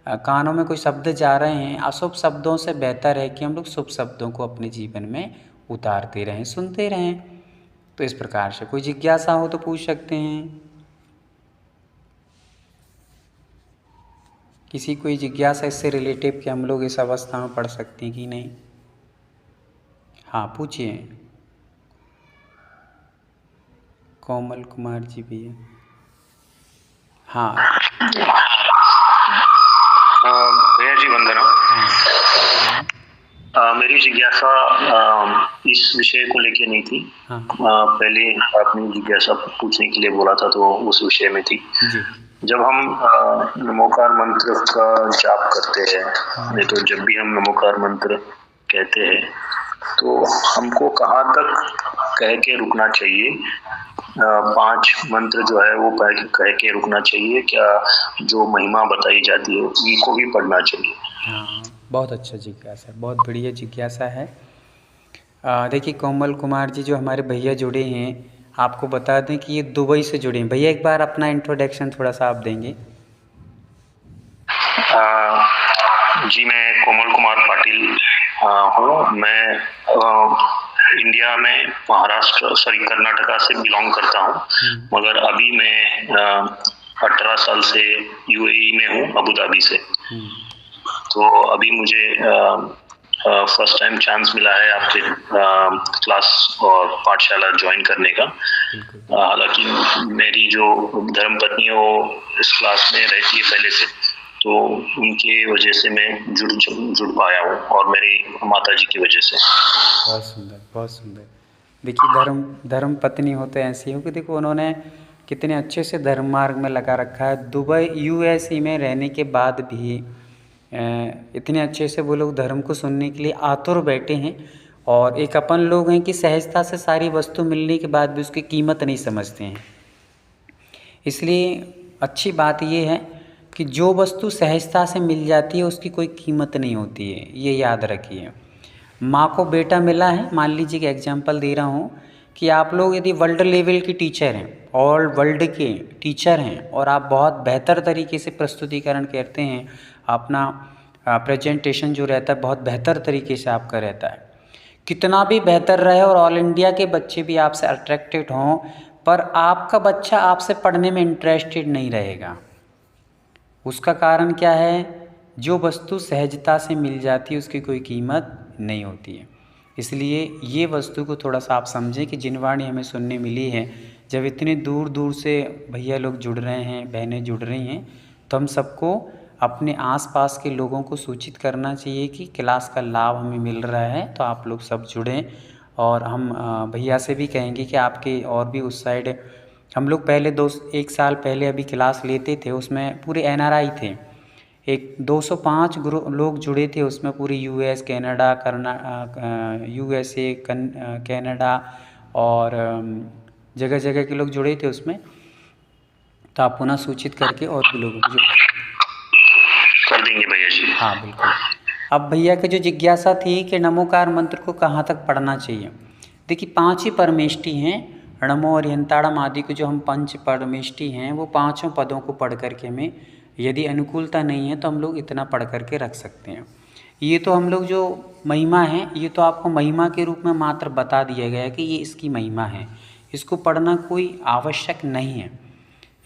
[SPEAKER 1] कानों में कोई शब्द जा रहे हैं, अशुभ शब्दों से बेहतर है कि हम लोग शुभ शब्दों को अपने जीवन में उतारते रहें, सुनते रहें। तो इस प्रकार से कोई जिज्ञासा हो तो पूछ सकते हैं किसी कोई जिज्ञासा इससे रिलेटिव कि हम लोग इस अवस्था में पढ़ सकते हैं कि नहीं? हाँ पूछिए। कोमल कुमार जी भैया। हाँ
[SPEAKER 7] भैया जी वंदना। मेरी जिज्ञासा इस विषय को लेके नहीं थी।
[SPEAKER 1] हाँ।
[SPEAKER 7] पहले आपने जिज्ञासा पूछने के लिए बोला था तो उस विषय में थी
[SPEAKER 1] जी।
[SPEAKER 7] जब हम नमोकार मंत्र का जाप करते हैं, नहीं तो जब भी हम नमोकार मंत्र कहते हैं तो हमको कहाँ तक कह के रुकना चाहिए? 5 मंत्र जो है वो कह के रुकना चाहिए क्या? जो महिमा बताई जाती है उनको भी पढ़ना चाहिए?
[SPEAKER 1] हाँ बहुत अच्छा जिज्ञासा है, बहुत बढ़िया जिज्ञासा है। देखिए कोमल कुमार जी जो हमारे भैया जुड़े हैं, आपको बता दें कि ये दुबई से जुड़े हैं। भैया एक बार अपना इंट्रोडक्शन थोड़ा सा आप देंगे?
[SPEAKER 7] जी मैं कोमल कुमार पाटिल हूँ। मैं इंडिया में कर्नाटका से बिलोंग करता हूँ, मगर अभी मैं 18 साल से यूएई में हूँ, अबू धाबी से। तो अभी मुझे फर्स्ट टाइम चांस मिला है आपके क्लास और पाठशाला ज्वाइन करने का। हालांकि मेरी जो धर्मपत्नी है वो इस क्लास में रहती है पहले से, तो उनके वजह से मैं जुड़ पाया हूँ और मेरी माताजी की वजह से।
[SPEAKER 1] बहुत सुंदर, बहुत सुंदर। देखिए धर्म पत्नी होते ऐसी हो कि देखो उन्होंने कितने अच्छे से धर्म मार्ग में लगा रखा है। दुबई यूएसए में रहने के बाद भी इतने अच्छे से वो लोग धर्म को सुनने के लिए आतुर बैठे हैं। और एक अपन लोग हैं कि सहजता से सारी वस्तु मिलने के बाद भी उसकी कीमत नहीं समझते हैं। इसलिए अच्छी बात ये है कि जो वस्तु सहजता से मिल जाती है उसकी कोई कीमत नहीं होती है, ये याद रखिए। माँ को बेटा मिला है, मान लीजिए कि एग्जाम्पल दे रहा हूँ कि आप लोग यदि वर्ल्ड लेवल के टीचर हैं, ऑल वर्ल्ड के टीचर हैं और आप बहुत बेहतर तरीके से प्रस्तुतिकरण करते हैं, अपना प्रेजेंटेशन जो रहता है बहुत बेहतर तरीके से आपका रहता है, कितना भी बेहतर रहे और ऑल इंडिया के बच्चे भी आपसे अट्रैक्टेड हों, पर आपका बच्चा आपसे पढ़ने में इंटरेस्टेड नहीं रहेगा। उसका कारण क्या है? जो वस्तु सहजता से मिल जाती है उसकी कोई कीमत नहीं होती है। इसलिए ये वस्तु को थोड़ा सा आप समझें कि जिनवाणी हमें सुनने मिली है, जब इतने दूर दूर से भैया लोग जुड़ रहे हैं, बहनें जुड़ रही हैं, तो हम सबको अपने आसपास के लोगों को सूचित करना चाहिए कि क्लास का लाभ हमें मिल रहा है, तो आप लोग सब जुड़ें। और हम भैया से भी कहेंगे कि आपके और भी उस साइड हम लोग पहले 1 साल पहले अभी क्लास लेते थे, उसमें पूरे एनआरआई थे। एक 205 लोग जुड़े थे उसमें, पूरी यूएस, कनाडा, यूएसए, कनाडा और जगह जगह के लोग जुड़े थे उसमें। तो आप पुनः सूचित करके और भी लोगों को
[SPEAKER 7] कर देंगे भैया जी।
[SPEAKER 1] हाँ बिल्कुल। अब भैया की जो जिज्ञासा थी कि नमोकार मंत्र को कहाँ तक पढ़ना चाहिए, देखिए 5 ही परमेष्टि हैं। णमो अरिहंताड़म आदि को जो हम 5 परमेष्टि हैं, वो 5 पदों को पढ़ करके हमें यदि अनुकूलता नहीं है तो हम लोग इतना पढ़ करके रख सकते हैं। ये तो हम लोग जो महिमा है, ये तो आपको महिमा के रूप में मात्र बता दिया गया है कि ये इसकी महिमा है, इसको पढ़ना कोई आवश्यक नहीं है।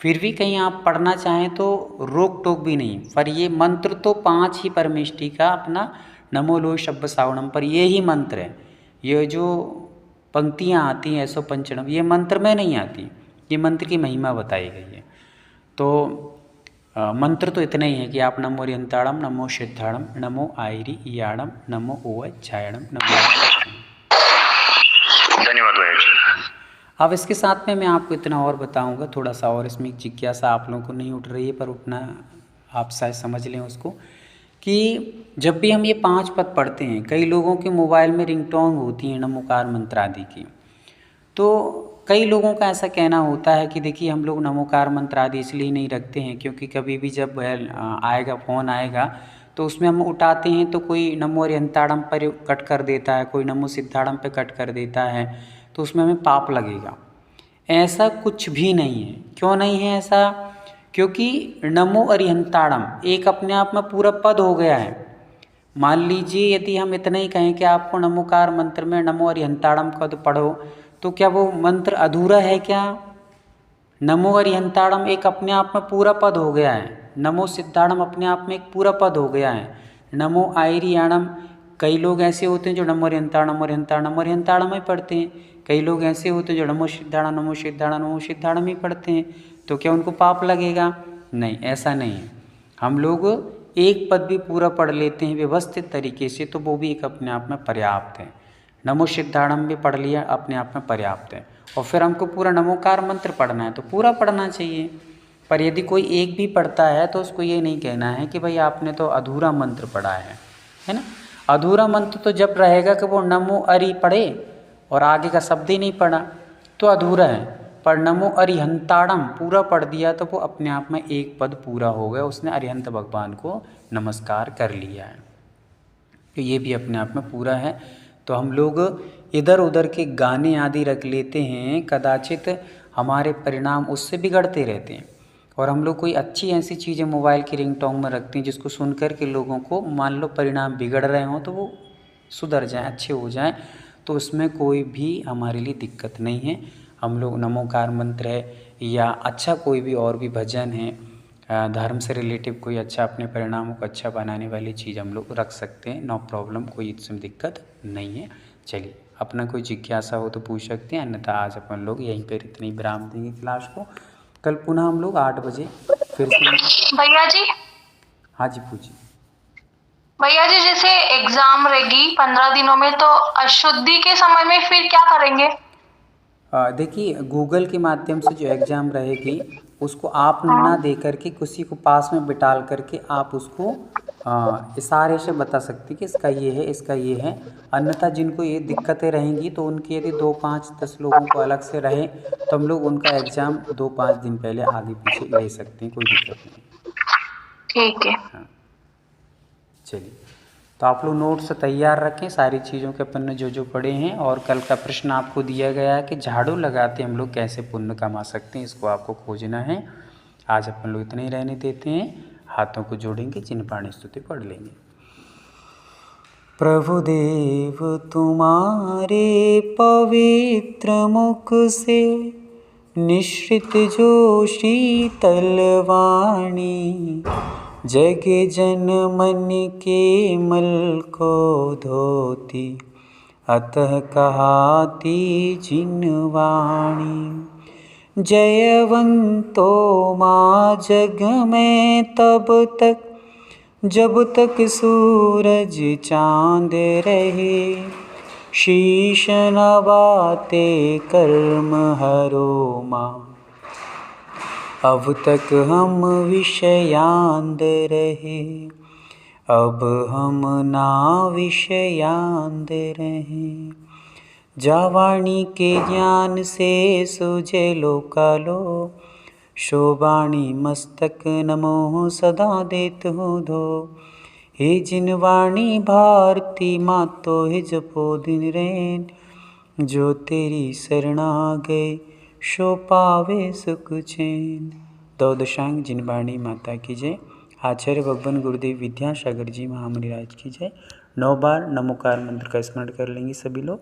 [SPEAKER 1] फिर भी कहीं आप पढ़ना चाहें तो रोक टोक भी नहीं, पर ये मंत्र तो 5 ही परमेष्टि का अपना नमो लोह शब्द सावणम पर ये ही मंत्र है। ये जो पंक्तियाँ आती हैं ऐसो पंचणम, ये मंत्र में नहीं आती, ये मंत्र की महिमा बताई गई है। तो मंत्र तो इतना ही है कि आप नमो अरिहंताड़म, नमो सिद्धाड़म, नमो आयरी ईयाड़म, नमो ओवच्छायणम, नमो।
[SPEAKER 7] धन्यवाद भैया जी।
[SPEAKER 1] अब इसके साथ में मैं आपको इतना और बताऊंगा, थोड़ा सा और इसमें जिज्ञासा आप लोगों को नहीं उठ रही है पर उठना आप शायद समझ लें उसको, कि जब भी हम ये 5 पद पढ़ते हैं, कई लोगों के मोबाइल में रिंगटोन होती हैं नमोकार मंत्र आदि की, तो कई लोगों का ऐसा कहना होता है कि देखिए हम लोग नमोकार मंत्र आदि इसलिए नहीं रखते हैं क्योंकि कभी भी जब आएगा फ़ोन आएगा तो उसमें हम उठाते हैं तो कोई नमो अरिहंताड़म पर कट कर देता है, कोई नमो सिद्धाड़म पर कट कर देता है, तो उसमें हमें पाप लगेगा। ऐसा कुछ भी नहीं है। क्यों नहीं है ऐसा? क्योंकि नमो अरिहंताड़म एक अपने आप में पूरा पद हो गया है। मान लीजिए यदि हम इतना ही कहें कि आपको नमोकार मंत्र में नमो अरिहंताड़म पद पढ़ो, तो क्या वो मंत्र अधूरा है क्या? नमो अरिहंताड़म एक अपने आप में पूरा पद हो गया है। नमो सिद्धाड़म अपने आप में एक पूरा पद हो गया है। नमो आयरियाणम, कई लोग ऐसे होते हैं जो नमो अरिहंताड़म ही पढ़ते हैं। कई लोग ऐसे होते हैं जो नमो सिद्धाड़म ही पढ़ते हैं। तो क्या उनको पाप लगेगा? नहीं, ऐसा नहीं है। हम लोग एक पद भी पूरा पढ़ लेते हैं व्यवस्थित तरीके से तो वो भी एक अपने आप में पर्याप्त है। नमो सिद्धाड़म भी पढ़ लिया, अपने आप में पर्याप्त है। और फिर हमको पूरा नमोकार मंत्र पढ़ना है तो पूरा पढ़ना चाहिए। पर यदि कोई एक भी पढ़ता है तो उसको ये नहीं कहना है कि भाई आपने तो अधूरा मंत्र पढ़ा है ना। अधूरा मंत्र तो जब रहेगा कि वो नमो अरि पढ़े और आगे का शब्द ही नहीं पढ़ा तो अधूरा है। पर नमो अरिहंताड़म पूरा पढ़ दिया तो वो अपने आप में एक पद पूरा हो गया, उसने अरिहंत भगवान को नमस्कार कर लिया है। तो ये भी अपने आप में पूरा है। तो हम लोग इधर उधर के गाने आदि रख लेते हैं, कदाचित हमारे परिणाम उससे बिगड़ते रहते हैं। और हम लोग कोई अच्छी ऐसी चीज़ें मोबाइल की रिंगटोन में रखते हैं जिसको सुनकर के लोगों को मान लो परिणाम बिगड़ रहे हों तो वो सुधर जाएं, अच्छे हो जाएं, तो उसमें कोई भी हमारे लिए दिक्कत नहीं है। हम लोग नमोकार मंत्र है या अच्छा कोई भी और भी भजन है, धर्म से रिलेटिव कोई अच्छा अपने परिणामों को अच्छा बनाने वाली चीज़ हम लोग रख सकते हैं, नो प्रॉब्लम, कोई इसमें दिक्कत नहीं है। चलिए, अपना कोई जिज्ञासा हो तो पूछ सकते हैं, अन्यथा आज अपन लोग यहीं पर इतनी विराम देंगे क्लास को। कल पुनः हम लोग 8 बजे फिर से।
[SPEAKER 4] भैया जी,
[SPEAKER 1] हाँ जी पूछिए।
[SPEAKER 4] भैया जी जैसे एग्जाम रहेगी 15 दिनों में तो अशुद्धि के समय में फिर क्या करेंगे?
[SPEAKER 1] देखिए, गूगल के माध्यम से जो एग्ज़ाम रहेगी उसको आप ना दे करके किसी को पास में बिठाल करके आप उसको इशारे से बता सकती कि इसका ये है, इसका ये है। अन्यथा जिनको ये दिक्कतें रहेंगी तो उनके यदि 2, 5, 10 लोगों को अलग से रहे तो हम लोग उनका एग्ज़ाम 2-5 दिन पहले आगे पीछे ले सकते हैं, कोई दिक्कत नहीं।
[SPEAKER 4] ठीक है।
[SPEAKER 1] हाँ, चलिए, तो आप लोग नोट्स तैयार रखें सारी चीज़ों के अपन ने जो पढ़े हैं। और कल का प्रश्न आपको दिया गया है कि झाड़ू लगाते हम लोग कैसे पुण्य कमा सकते हैं, इसको आपको खोजना है। आज अपन लोग इतने ही रहने देते हैं, हाथों को जोड़ेंगे, चिन्ह पाणी स्तुति पढ़ लेंगे। प्रभुदेव तुम्हारे पवित्र मुख से निश्रित जो शीतल वाणी, जग जन मन के मल को धोती, अतः कहाती जिन वाणी। जयवंतो माँ जग में तब तक जब तक सूरज चांद रहे, शीश नवाते कर्म हरो माँ, अब तक हम विषयांद रहे, अब हम ना विषयांद रहे। जावाणी के ज्ञान से सुझे लोकालो, शोभाणी मस्तक नमो सदा देत हो धो। हे जिन वाणी भारती मातो हे जपो दिन रैन, जो तेरी शरणा गए शो पावे सुख चैन। दौदशांग जिन वाणी माता की जय। आचार्य भगवान गुरुदेव विद्यासागर जी महामुनि राज की जय। 9 बार नमोकार मंत्र का स्मरण कर लेंगे सभी लोग।